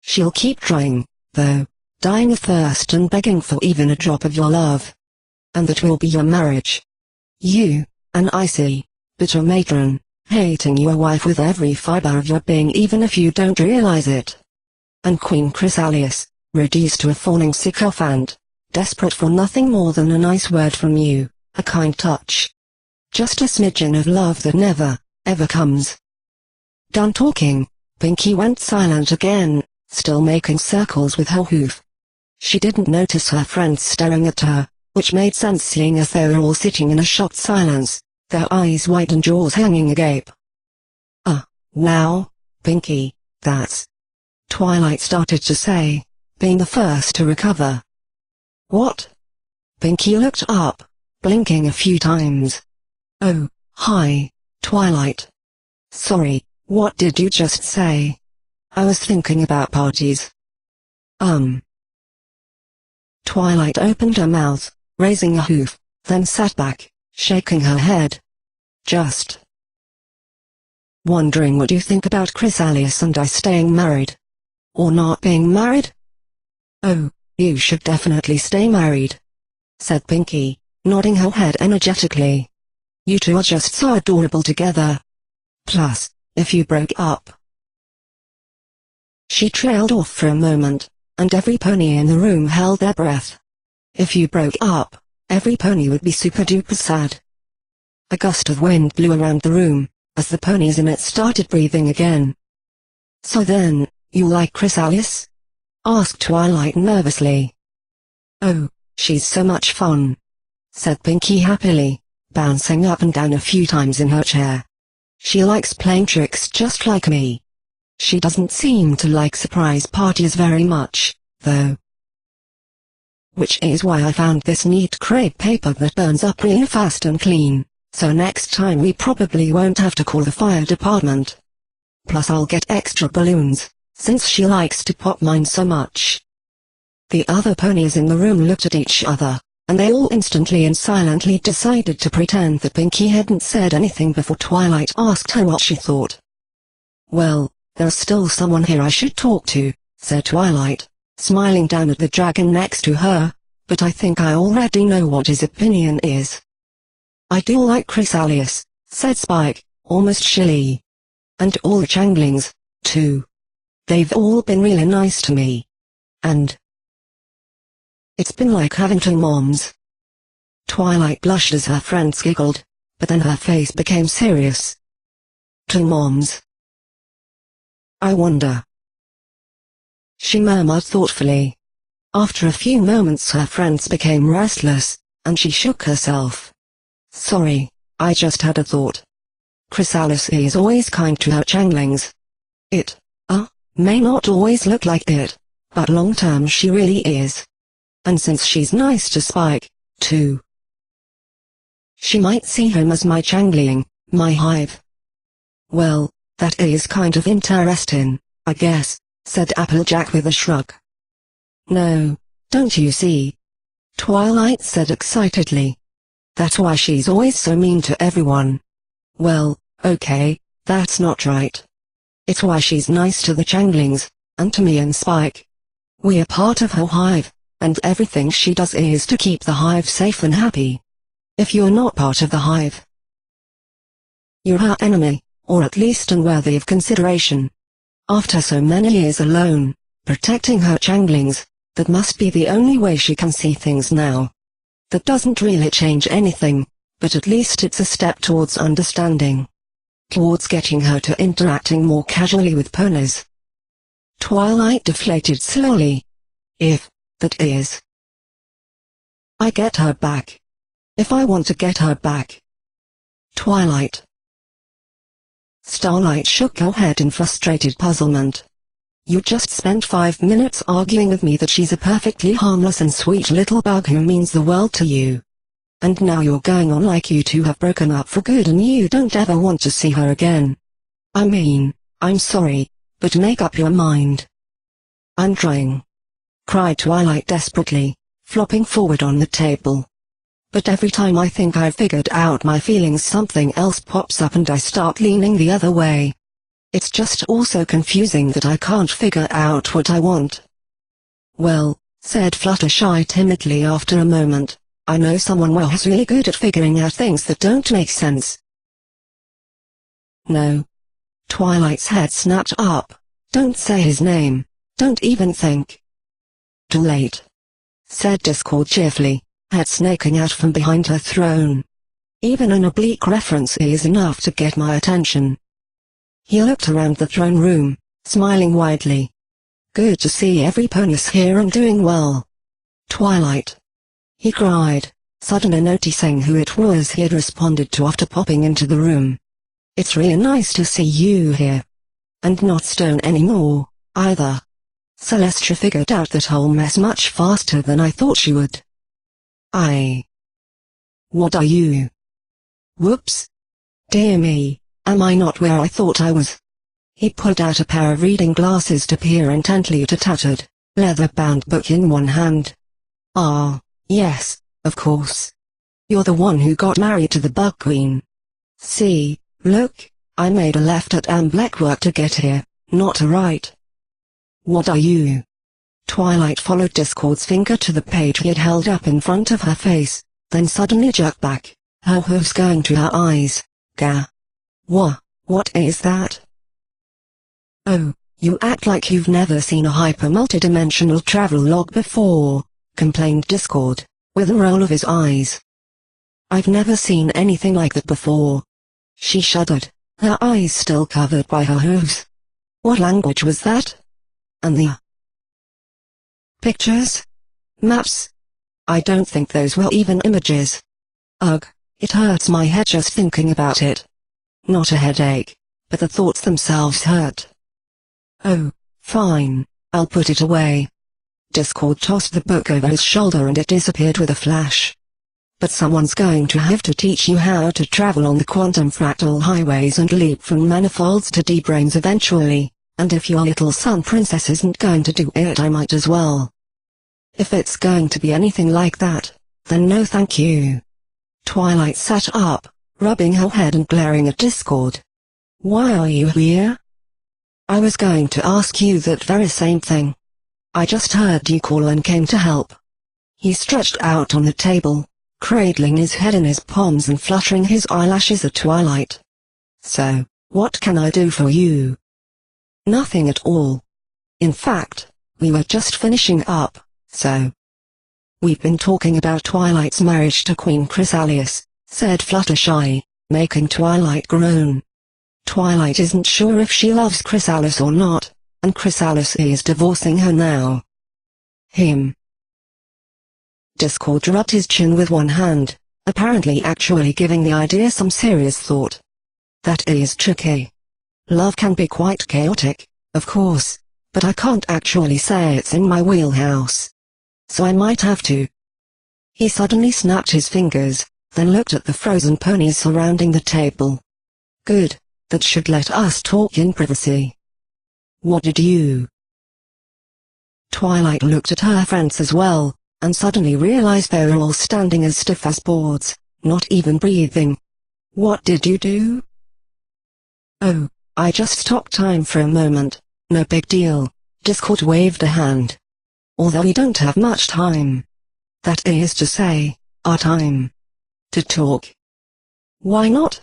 She'll keep trying, though, dying of thirst and begging for even a drop of your love. And that will be your marriage. You, an icy, bitter matron, hating your wife with every fiber of your being even if you don't realize it. And Queen Chrysalis, reduced to a fawning sycophant, desperate for nothing more than a nice word from you, a kind touch. Just a smidgen of love that never, ever comes. Done talking, Pinkie went silent again, still making circles with her hoof. She didn't notice her friends staring at her, which made sense seeing as they were all sitting in a shocked silence, their eyes wide and jaws hanging agape. Now, Pinkie, that's... Twilight started to say, being the first to recover. What? Pinkie looked up, blinking a few times. Oh, hi, Twilight. Sorry, what did you just say? I was thinking about parties. Twilight opened her mouth, raising a hoof, then sat back, shaking her head. Just wondering what you think about Chrysalis and I staying married. Or not being married? Oh, you should definitely stay married, said Pinkie, nodding her head energetically. You two are just so adorable together. Plus, if you broke up... She trailed off for a moment, and every pony in the room held their breath. If you broke up, every pony would be super duper sad. A gust of wind blew around the room, as the ponies in it started breathing again. So then, you like Chrysalis? Asked Twilight nervously. Oh, she's so much fun, said Pinkie happily, bouncing up and down a few times in her chair. She likes playing tricks just like me. She doesn't seem to like surprise parties very much, though. Which is why I found this neat crepe paper that burns up real fast and clean, so next time we probably won't have to call the fire department. Plus I'll get extra balloons, since she likes to pop mine so much. The other ponies in the room looked at each other, and they all instantly and silently decided to pretend that Pinkie hadn't said anything before Twilight asked her what she thought. Well, there's still someone here I should talk to, said Twilight, smiling down at the dragon next to her, but I think I already know what his opinion is. I do like Chrysalis, said Spike, almost shilly. And all the changelings, too. They've all been really nice to me. And it's been like having two moms. Twilight blushed as her friends giggled, but then her face became serious. Two moms. I wonder. She murmured thoughtfully. After a few moments her friends became restless, and she shook herself. Sorry, I just had a thought. Chrysalis is always kind to her changelings. It, may not always look like it, but long term she really is. And since she's nice to Spike, too. She might see him as my changling, my hive. Well, that is kind of interesting, I guess, said Applejack with a shrug. No, don't you see? Twilight said excitedly. That's why she's always so mean to everyone. Well, okay, that's not right. It's why she's nice to the changelings, and to me and Spike. We're part of her hive, and everything she does is to keep the hive safe and happy. If you're not part of the hive, you're her enemy, or at least unworthy of consideration. After so many years alone, protecting her changlings, that must be the only way she can see things now. That doesn't really change anything, but at least it's a step towards understanding. Towards getting her to interacting more casually with ponies. Twilight deflated slowly. If, that is. I get her back. If I want to get her back. Twilight. Starlight shook her head in frustrated puzzlement. You just spent 5 minutes arguing with me that she's a perfectly harmless and sweet little bug who means the world to you. And now you're going on like you two have broken up for good and you don't ever want to see her again. I mean, I'm sorry, but make up your mind. I'm trying. Cried Twilight desperately, flopping forward on the table. But every time I think I've figured out my feelings something else pops up and I start leaning the other way. It's just all so confusing that I can't figure out what I want. Well, said Fluttershy timidly after a moment, I know someone who's really good at figuring out things that don't make sense. No. Twilight's head snapped up. Don't say his name. Don't even think. Too late. Said Discord cheerfully, head snaking out from behind her throne. Even an oblique reference is enough to get my attention. He looked around the throne room, smiling widely. Good to see every pony's here and doing well. Twilight. He cried, suddenly noticing who it was he had responded to after popping into the room. It's really nice to see you here. And not stone anymore, either. Celestia figured out that whole mess much faster than I thought she would. What are you? Whoops. Dear me, am I not where I thought I was? He pulled out a pair of reading glasses to peer intently at a tattered, leather-bound book in one hand. Ah, yes, of course. You're the one who got married to the Bug Queen. See, look, I made a left at Blackwork to get here, not a right. What are you? Twilight followed Discord's finger to the page he had held up in front of her face, then suddenly jerked back, her hooves going to her eyes. Gah. What is that? Oh, you act like you've never seen a hyper-multidimensional travel log before, complained Discord, with a roll of his eyes. I've never seen anything like that before. She shuddered, her eyes still covered by her hooves. What language was that? And the pictures? Maps? I don't think those were even images. Ugh, it hurts my head just thinking about it. Not a headache, but the thoughts themselves hurt. Oh, fine, I'll put it away. Discord tossed the book over his shoulder and it disappeared with a flash. But someone's going to have to teach you how to travel on the quantum fractal highways and leap from manifolds to D-brains eventually, and if your little sun princess isn't going to do it I might as well. If it's going to be anything like that, then no thank you. Twilight sat up, rubbing her head and glaring at Discord. Why are you here? I was going to ask you that very same thing. I just heard you call and came to help. He stretched out on the table, cradling his head in his palms and fluttering his eyelashes at Twilight. So, what can I do for you? Nothing at all. In fact, we were just finishing up, so. We've been talking about Twilight's marriage to Queen Chrysalis, said Fluttershy, making Twilight groan. Twilight isn't sure if she loves Chrysalis or not, and Chrysalis is divorcing her now. Him. Discord rubbed his chin with one hand, apparently actually giving the idea some serious thought. That is tricky. Love can be quite chaotic, of course, but I can't actually say it's in my wheelhouse. So I might have to. He suddenly snapped his fingers, then looked at the frozen ponies surrounding the table. Good, that should let us talk in privacy. What did you? Twilight looked at her friends as well, and suddenly realized they were all standing as stiff as boards, not even breathing. What did you do? Oh, I just stopped time for a moment, no big deal. Discord waved a hand. Although we don't have much time. That is to say, our time. To talk. Why not?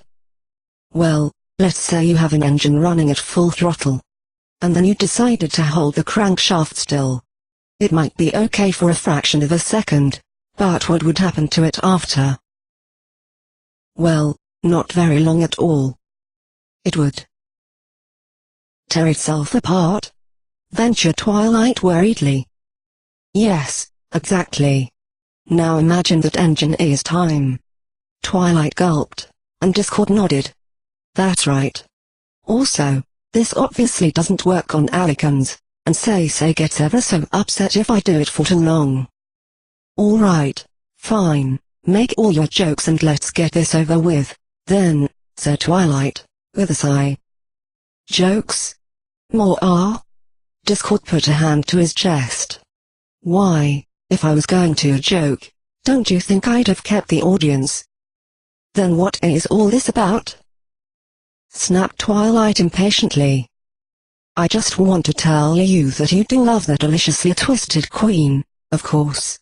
Well, let's say you have an engine running at full throttle. and then you decided to hold the crankshaft still. It might be okay for a fraction of a second, but what would happen to it after? Well, not very long at all. It would tear itself apart? Ventured Twilight worriedly. Yes, exactly. Now imagine that engine is time. Twilight gulped, and Discord nodded. That's right. Also, this obviously doesn't work on Alicans, and Say gets ever so upset if I do it for too long. Alright, fine, make all your jokes and let's get this over with, then, said Twilight, with a sigh. Jokes? More are? Discord put a hand to his chest. Why, if I was going to joke, don't you think I'd have kept the audience? Then what is all this about? Snapped Twilight impatiently. I just want to tell you that you do love the deliciously twisted queen, of course.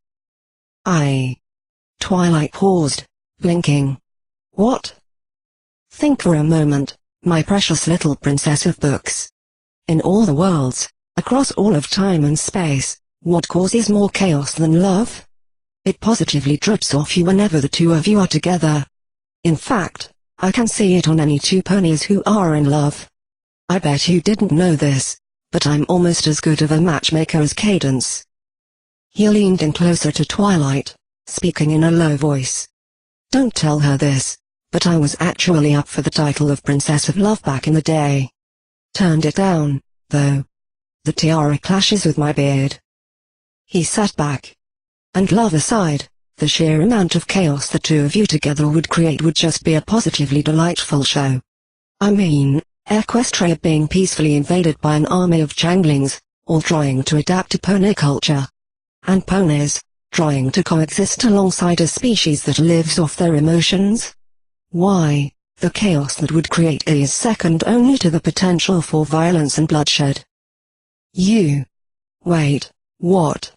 Twilight paused, blinking. What? Think for a moment, my precious little princess of books. In all the worlds, across all of time and space, what causes more chaos than love? It positively drips off you whenever the two of you are together. In fact, I can see it on any two ponies who are in love. I bet you didn't know this, but I'm almost as good of a matchmaker as Cadence. He leaned in closer to Twilight, speaking in a low voice. Don't tell her this, but I was actually up for the title of Princess of Love back in the day. Turned it down, though. The tiara clashes with my beard. He sat back. And love aside, the sheer amount of chaos the two of you together would create would just be a positively delightful show. I mean, Equestria being peacefully invaded by an army of changelings, all trying to adapt to pony culture. And ponies, trying to coexist alongside a species that lives off their emotions. Why, the chaos that would create is second only to the potential for violence and bloodshed. Wait, what?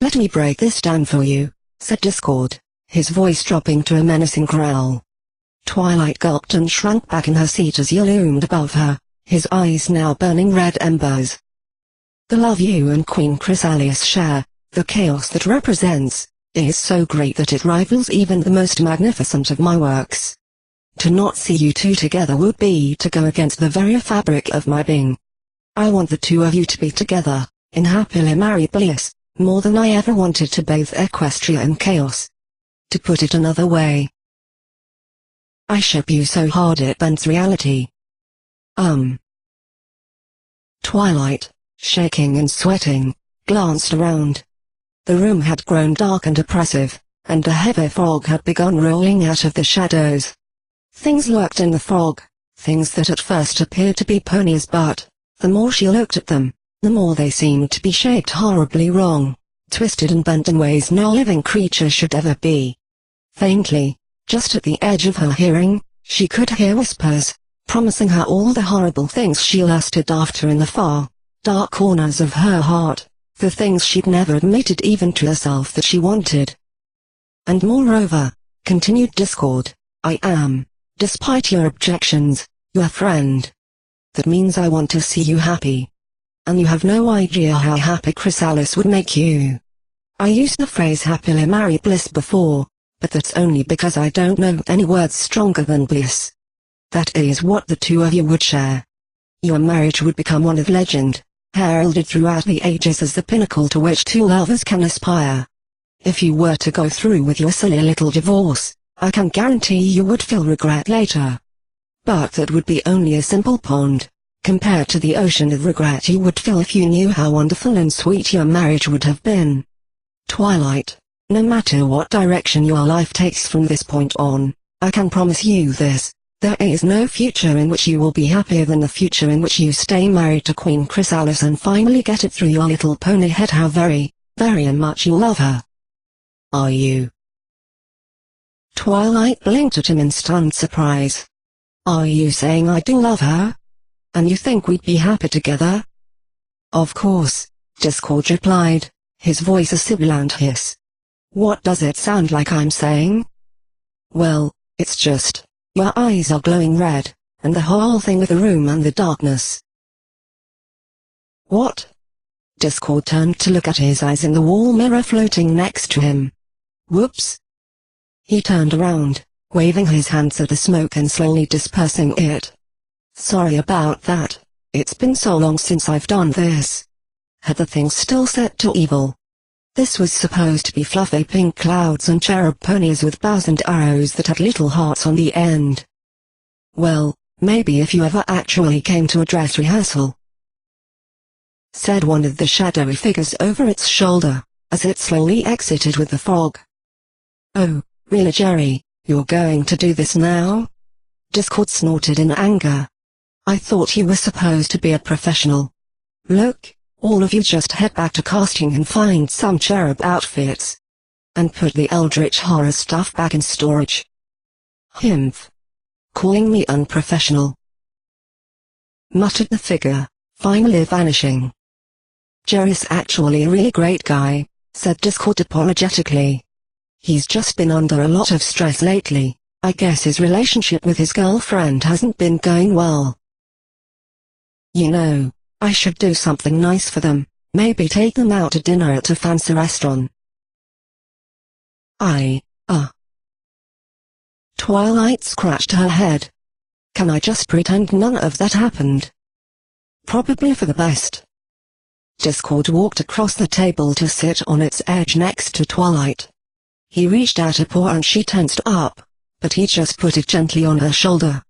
Let me break this down for you, said Discord, his voice dropping to a menacing growl. Twilight gulped and shrank back in her seat as he loomed above her, his eyes now burning red embers. The love you and Queen Chrysalis share, the chaos that represents, is so great that it rivals even the most magnificent of my works. To not see you two together would be to go against the very fabric of my being. I want the two of you to be together, in happily married bliss, more than I ever wanted to bathe Equestria in chaos. To put it another way, I ship you so hard it bends reality. Twilight, shaking and sweating, glanced around. The room had grown dark and oppressive, and a heavy fog had begun rolling out of the shadows. Things lurked in the fog, things that at first appeared to be ponies, but, the more she looked at them, the more they seemed to be shaped horribly wrong, twisted and bent in ways no living creature should ever be. Faintly, just at the edge of her hearing, she could hear whispers, promising her all the horrible things she lusted after in the far, dark corners of her heart, the things she'd never admitted even to herself that she wanted. And moreover, continued Discord, I am, despite your objections, your friend. That means I want to see you happy. And you have no idea how happy Chrysalis would make you. I used the phrase happily married bliss before, but that's only because I don't know any words stronger than bliss. That is what the two of you would share. Your marriage would become one of legend, heralded throughout the ages as the pinnacle to which two lovers can aspire. If you were to go through with your silly little divorce, I can guarantee you would feel regret later. But that would be only a simple pond, compared to the ocean of regret you would feel if you knew how wonderful and sweet your marriage would have been. Twilight, no matter what direction your life takes from this point on, I can promise you this, there is no future in which you will be happier than the future in which you stay married to Queen Chrysalis and finally get it through your little pony head how very, very much you love her. Are you? Twilight blinked at him in stunned surprise. Are you saying I do love her? And you think we'd be happy together? Of course, Discord replied, his voice a sibilant hiss. What does it sound like I'm saying? Well, it's just, your eyes are glowing red, and the whole thing with the room and the darkness. What? Discord turned to look at his eyes in the wall mirror floating next to him. Whoops. He turned around, waving his hands at the smoke and slowly dispersing it. Sorry about that, it's been so long since I've done this. Had the thing still set to evil? This was supposed to be fluffy pink clouds and cherub ponies with bows and arrows that had little hearts on the end. Well, maybe if you ever actually came to a dress rehearsal, said one of the shadowy figures over its shoulder, as it slowly exited with the frog. Oh, really Jerry, you're going to do this now? Discord snorted in anger. I thought you were supposed to be a professional. Look, all of you just head back to casting and find some cherub outfits. And put the eldritch horror stuff back in storage. Himph. Calling me unprofessional, muttered the figure, finally vanishing. Jerry's actually a really great guy, said Discord apologetically. He's just been under a lot of stress lately. I guess his relationship with his girlfriend hasn't been going well. You know, I should do something nice for them, maybe take them out to dinner at a fancy restaurant. Twilight scratched her head. Can I just pretend none of that happened? Probably for the best. Discord walked across the table to sit on its edge next to Twilight. He reached out a paw and she tensed up, but he just put it gently on her shoulder.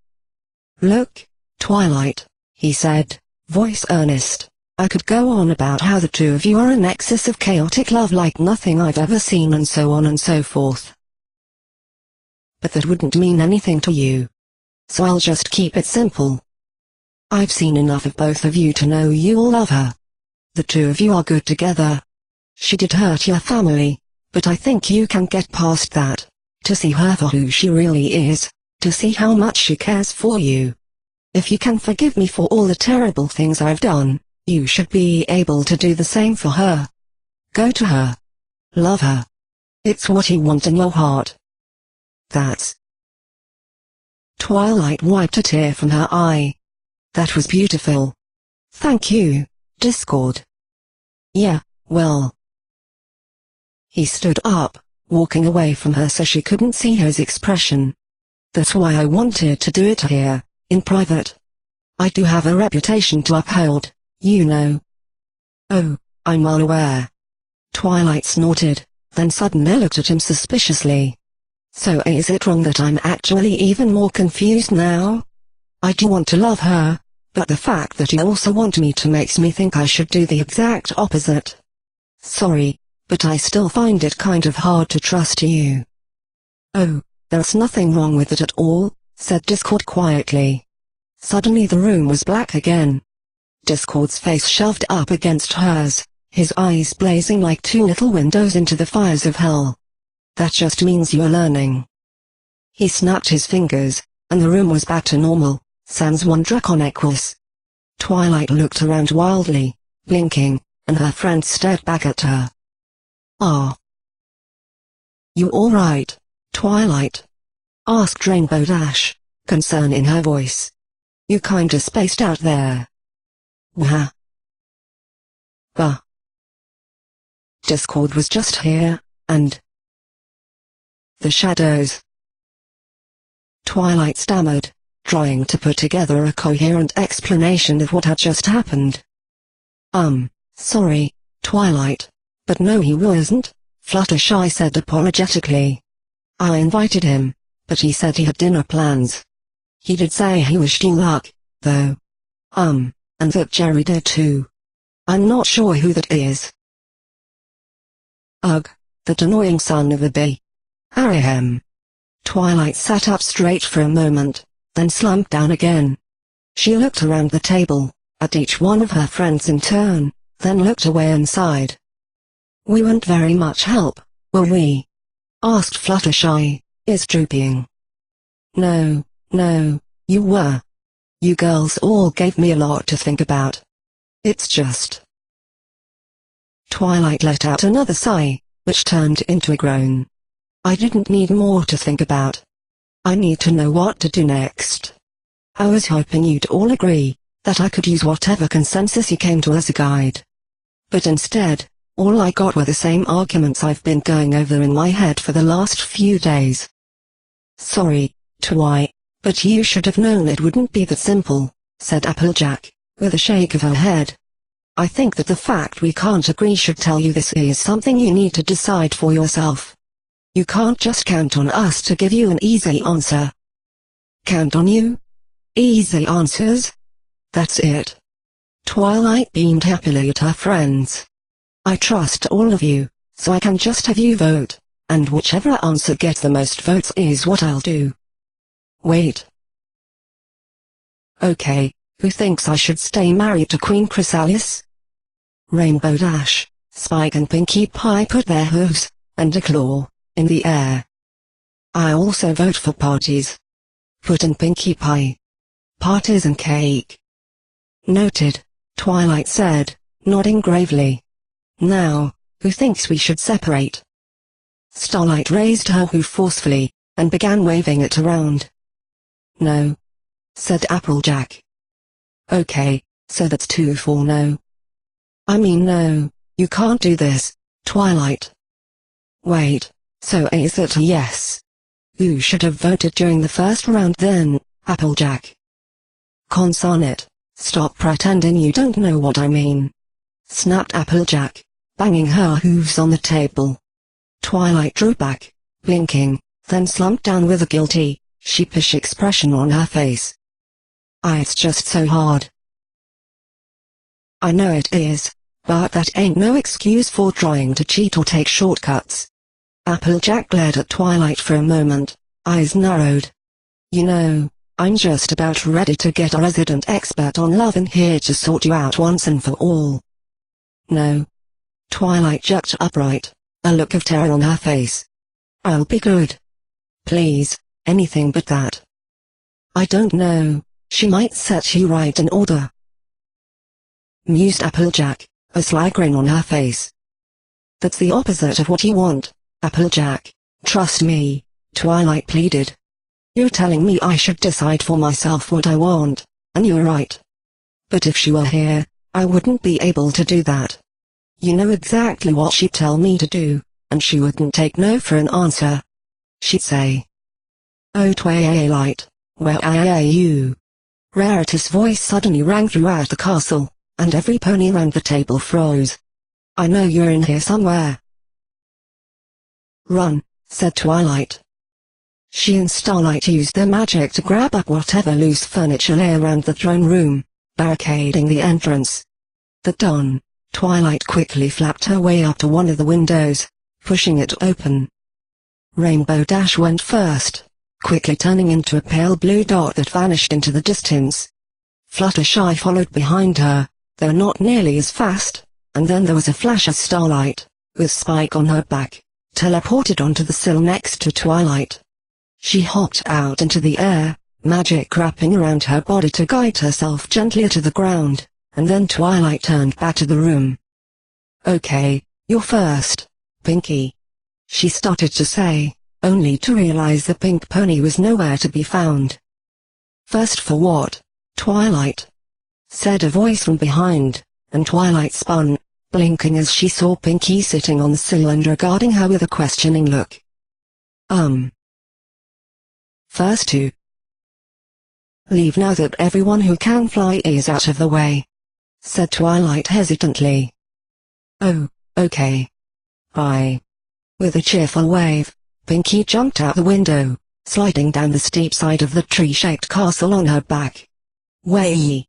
Look, Twilight, he said, voice earnest, I could go on about how the two of you are a nexus of chaotic love like nothing I've ever seen and so on and so forth. But that wouldn't mean anything to you. So I'll just keep it simple. I've seen enough of both of you to know you'll love her. The two of you are good together. She did hurt your family, but I think you can get past that, to see her for who she really is, to see how much she cares for you. If you can forgive me for all the terrible things I've done, you should be able to do the same for her. Go to her. Love her. It's what you want in your heart. That's... Twilight wiped a tear from her eye. That was beautiful. Thank you, Discord. Yeah, well. He stood up, walking away from her so she couldn't see his expression. That's why I wanted to do it here, in private. I do have a reputation to uphold, you know. Oh, I'm well aware. Twilight snorted, then suddenly looked at him suspiciously. So is it wrong that I'm actually even more confused now? I do want to love her, but the fact that you also want me to makes me think I should do the exact opposite. Sorry, but I still find it kind of hard to trust you. Oh, there's nothing wrong with it at all, said Discord quietly. Suddenly the room was black again. Discord's face shoved up against hers, his eyes blazing like two little windows into the fires of hell. That just means you're learning. He snapped his fingers, and the room was back to normal, sans one dracon equus. Twilight looked around wildly, blinking, and her friend stared back at her. Ah. You alright, Twilight? Asked Rainbow Dash, concern in her voice. You kinda spaced out there. Wah. Bah. Discord was just here, and... the shadows. Twilight stammered, trying to put together a coherent explanation of what had just happened. Sorry, Twilight, but no he wasn't, Fluttershy said apologetically. I invited him, but he said he had dinner plans. He did say he wished you luck, though. And that Jerry did too. I'm not sure who that is. Ugh, that annoying son of a bee. Ahem. Twilight sat up straight for a moment, then slumped down again. She looked around the table, at each one of her friends in turn, then looked away and sighed. We weren't very much help, were we? Asked Fluttershy, ears drooping. No, you were. You girls all gave me a lot to think about. It's just... Twilight let out another sigh, which turned into a groan. I didn't need more to think about. I need to know what to do next. I was hoping you'd all agree, that I could use whatever consensus you came to as a guide. But instead, all I got were the same arguments I've been going over in my head for the last few days. Sorry, Twi, but you should have known it wouldn't be that simple, said Applejack, with a shake of her head. I think that the fact we can't agree should tell you this is something you need to decide for yourself. You can't just count on us to give you an easy answer. Count on you? Easy answers? That's it. Twilight beamed happily at her friends. I trust all of you, so I can just have you vote, and whichever answer gets the most votes is what I'll do. Wait. Okay, who thinks I should stay married to Queen Chrysalis? Rainbow Dash, Spike and Pinkie Pie put their hooves, and a claw, in the air. I also vote for parties. Put in Pinkie Pie. Parties and cake. Noted, Twilight said, nodding gravely. Now, who thinks we should separate? Starlight raised her hoof forcefully, and began waving it around. No, said Applejack. Okay, so that's 2 for no. I mean no, you can't do this, Twilight. Wait, so is that a yes? You should have voted during the first round then, Applejack. Consonant, stop pretending you don't know what I mean. Snapped Applejack, banging her hooves on the table. Twilight drew back, blinking, then slumped down with a guilty, sheepish expression on her face. It's just so hard. I know it is, but that ain't no excuse for trying to cheat or take shortcuts. Applejack glared at Twilight for a moment, eyes narrowed. You know, I'm just about ready to get a resident expert on love in here to sort you out once and for all. No. Twilight jerked upright, a look of terror on her face. I'll be good. Please, anything but that. I don't know, she might set you right in order. Mused Applejack, a sly grin on her face. That's the opposite of what you want, Applejack, trust me, Twilight pleaded. You're telling me I should decide for myself what I want, and you're right. But if she were here, I wouldn't be able to do that. You know exactly what she'd tell me to do, and she wouldn't take no for an answer. She'd say, "Oh Twilight, where are you?" Rarity's voice suddenly rang throughout the castle, and every pony round the table froze. I know you're in here somewhere. Run, said Twilight. She and Starlight used their magic to grab up whatever loose furniture lay around the throne room, barricading the entrance. The dawn, Twilight quickly flapped her way up to one of the windows, pushing it open. Rainbow Dash went first, quickly turning into a pale blue dot that vanished into the distance. Fluttershy followed behind her, though not nearly as fast, and then there was a flash as Starlight, with Spike on her back, teleported onto the sill next to Twilight. She hopped out into the air, magic wrapping around her body to guide herself gently to the ground, and then Twilight turned back to the room. Okay, you're first, Pinkie. She started to say, only to realize the pink pony was nowhere to be found. First for what, Twilight? Said a voice from behind, and Twilight spun, blinking as she saw Pinkie sitting on the sill and regarding her with a questioning look. First to leave now that everyone who can fly is out of the way, said Twilight hesitantly. Oh, okay. Bye. With a cheerful wave, Pinkie jumped out the window, sliding down the steep side of the tree-shaped castle on her back. Way!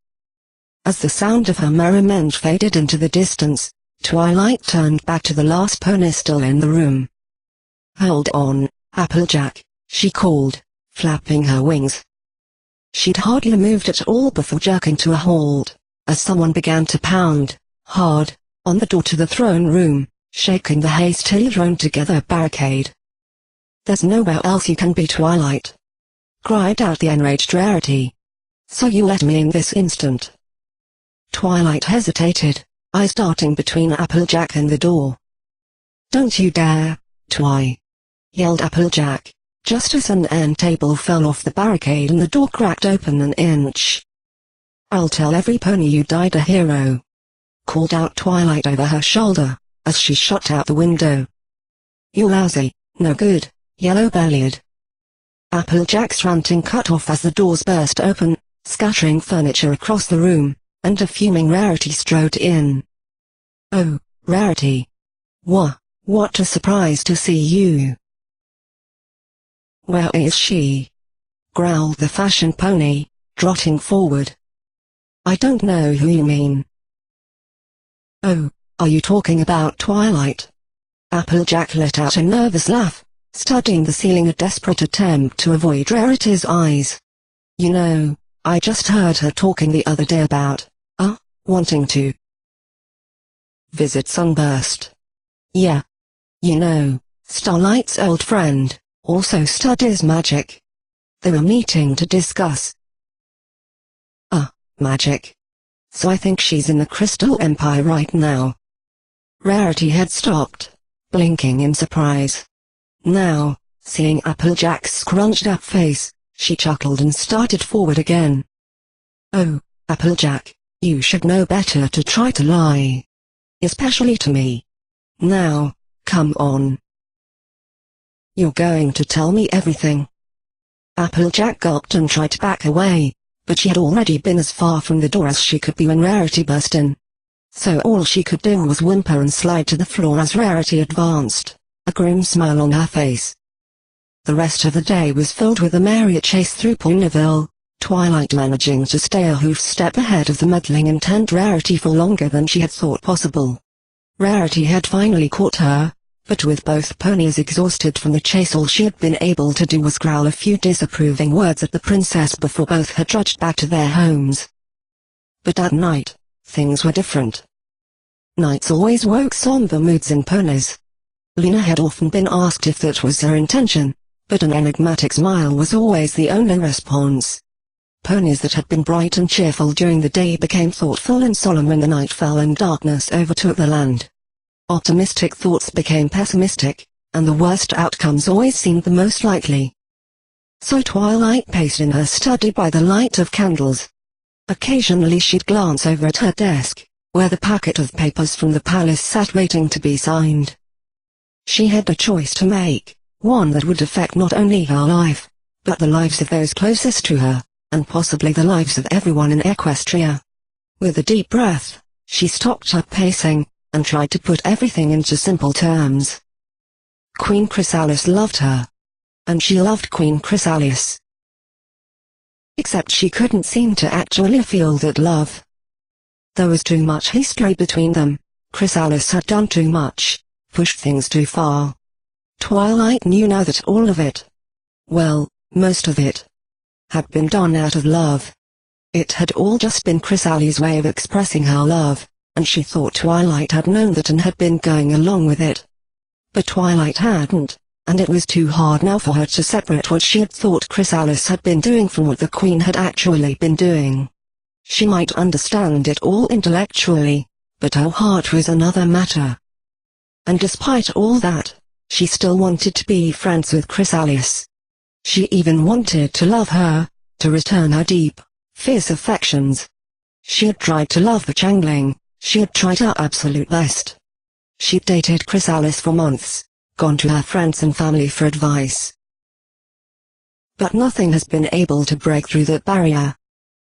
As the sound of her merriment faded into the distance, Twilight turned back to the last pony still in the room. Hold on, Applejack, she called, flapping her wings. She'd hardly moved at all before jerking to a halt, as someone began to pound, hard, on the door to the throne room, shaking the hastily thrown together barricade. There's nowhere else you can be, Twilight, cried out the enraged Rarity. So you let me in this instant. Twilight hesitated, eyes darting between Applejack and the door. Don't you dare, Twi! Yelled Applejack, just as an end table fell off the barricade and the door cracked open an inch. I'll tell every pony you died a hero," called out Twilight over her shoulder, as she shot out the window. "You lousy, no good, yellow-bellied." Applejack's ranting cut off as the doors burst open, scattering furniture across the room, and a fuming Rarity strode in. "Oh, Rarity. What a surprise to see you." "Where is she?" growled the fashion pony, trotting forward. "I don't know who you mean." "Oh, are you talking about Twilight?" Applejack let out a nervous laugh, studying the ceiling, a desperate attempt to avoid Rarity's eyes. "You know, I just heard her talking the other day about, wanting to visit Sunburst. Yeah. You know, Starlight's old friend, also studies magic. They were meeting to discuss magic. So I think she's in the Crystal Empire right now." Rarity had stopped, blinking in surprise. Now, seeing Applejack's scrunched-up face, she chuckled and started forward again. "Oh, Applejack, you should know better to try to lie. Especially to me. Now, come on. You're going to tell me everything." Applejack gulped and tried to back away, but she had already been as far from the door as she could be when Rarity burst in. So all she could do was whimper and slide to the floor as Rarity advanced, a grim smile on her face. The rest of the day was filled with a merry chase through Ponyville, Twilight managing to stay a hoof step ahead of the meddling intent Rarity for longer than she had thought possible. Rarity had finally caught her, but with both ponies exhausted from the chase, all she had been able to do was growl a few disapproving words at the princess before both had trudged back to their homes. But at night, things were different. Nights always woke somber moods in ponies. Luna had often been asked if that was her intention, but an enigmatic smile was always the only response. Ponies that had been bright and cheerful during the day became thoughtful and solemn when the night fell and darkness overtook the land. Optimistic thoughts became pessimistic, and the worst outcomes always seemed the most likely. So Twilight paced in her study by the light of candles. Occasionally she'd glance over at her desk, where the packet of papers from the palace sat waiting to be signed. She had a choice to make, one that would affect not only her life, but the lives of those closest to her, and possibly the lives of everyone in Equestria. With a deep breath, she stopped her pacing, and tried to put everything into simple terms. Queen Chrysalis loved her. And she loved Queen Chrysalis. Except she couldn't seem to actually feel that love. There was too much history between them. Chrysalis had done too much, pushed things too far. Twilight knew now that all of it, well, most of it, had been done out of love. It had all just been Chrysalis's way of expressing her love, and she thought Twilight had known that and had been going along with it. But Twilight hadn't, and it was too hard now for her to separate what she had thought Chrysalis had been doing from what the Queen had actually been doing. She might understand it all intellectually, but her heart was another matter. And despite all that, she still wanted to be friends with Chrysalis. She even wanted to love her, to return her deep, fierce affections. She had tried to love the Changeling, she had tried her absolute best. She'd dated Chrysalis for months, gone to her friends and family for advice. But nothing has been able to break through that barrier.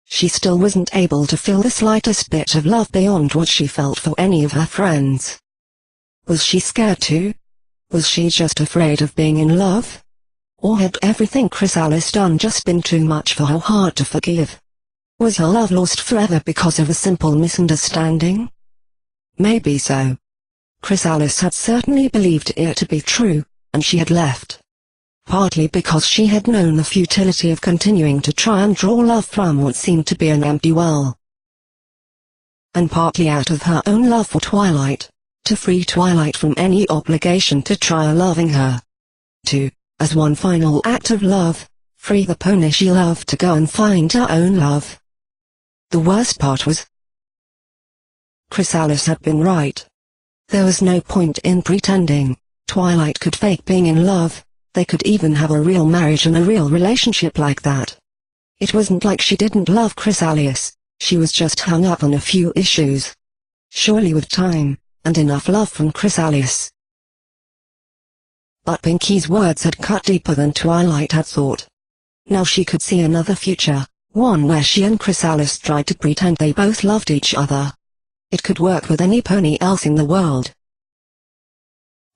She still wasn't able to feel the slightest bit of love beyond what she felt for any of her friends. Was she scared too? Was she just afraid of being in love? Or had everything Chrysalis done just been too much for her heart to forgive? Was her love lost forever because of a simple misunderstanding? Maybe so. Chrysalis had certainly believed it to be true, and she had left. Partly because she had known the futility of continuing to try and draw love from what seemed to be an empty well. And partly out of her own love for Twilight, to free Twilight from any obligation to try loving her. To, as one final act of love, free the pony she loved to go and find her own love. The worst part was, Chrysalis had been right. There was no point in pretending. Twilight could fake being in love. They could even have a real marriage and a real relationship like that. It wasn't like she didn't love Chrysalis. She was just hung up on a few issues. Surely with time, and enough love from Chrysalis. But Pinky's words had cut deeper than Twilight had thought. Now she could see another future, one where she and Chrysalis tried to pretend they both loved each other. It could work with any pony else in the world.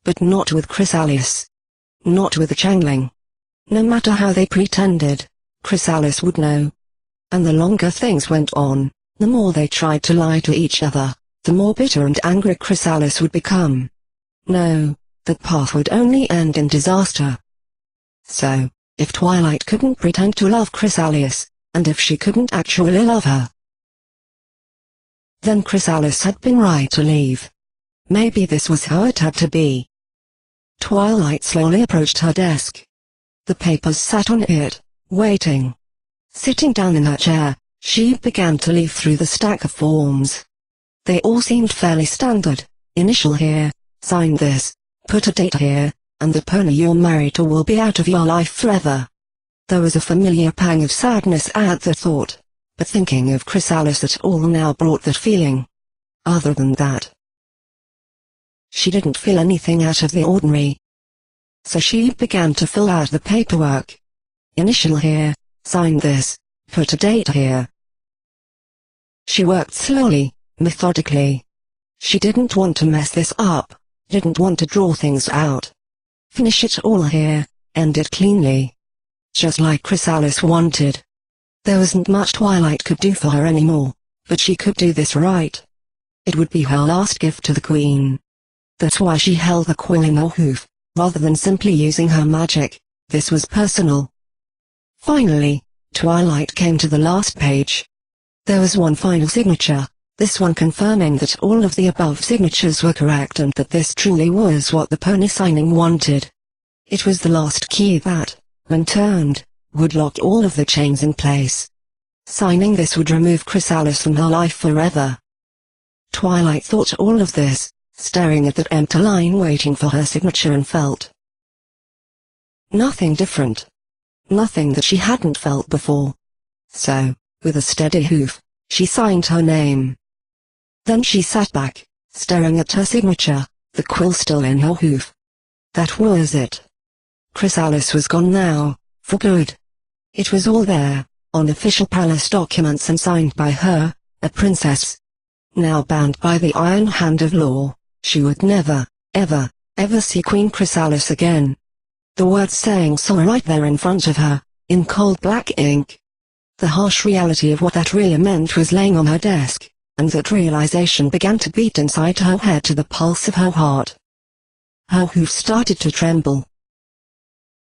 But not with Chrysalis. Not with the Changeling. No matter how they pretended, Chrysalis would know. And the longer things went on, the more they tried to lie to each other, the more bitter and angry Chrysalis would become. No, that path would only end in disaster. So, if Twilight couldn't pretend to love Chrysalis, and if she couldn't actually love her, then Chrysalis had been right to leave. Maybe this was how it had to be. Twilight slowly approached her desk. The papers sat on it, waiting. Sitting down in her chair, she began to leaf through the stack of forms. They all seemed fairly standard. Initial here, sign this, put a date here, and the pony you're married to will be out of your life forever. There was a familiar pang of sadness at the thought, but thinking of Chrysalis at all now brought that feeling. Other than that, she didn't feel anything out of the ordinary. So she began to fill out the paperwork. Initial here, sign this, put a date here. She worked slowly, methodically. She didn't want to mess this up, didn't want to draw things out. Finish it all here, end it cleanly. Just like Chrysalis wanted. There wasn't much Twilight could do for her anymore, but she could do this right. It would be her last gift to the Queen. That's why she held the quill in her hoof, rather than simply using her magic. This was personal. Finally, Twilight came to the last page. There was one final signature, this one confirming that all of the above signatures were correct and that this truly was what the pony signing wanted. It was the last key that, when turned, would lock all of the chains in place. Signing this would remove Chrysalis from her life forever. Twilight thought all of this, staring at that empty line waiting for her signature, and felt nothing different. Nothing that she hadn't felt before. So, with a steady hoof, she signed her name. Then she sat back, staring at her signature, the quill still in her hoof. That was it. Chrysalis was gone now, for good. It was all there, on official palace documents and signed by her, a princess. Now bound by the iron hand of law, she would never, ever, ever see Queen Chrysalis again. The words saying so right there in front of her, in cold black ink. The harsh reality of what that really meant was laying on her desk, and that realization began to beat inside her head to the pulse of her heart. Her hoof started to tremble.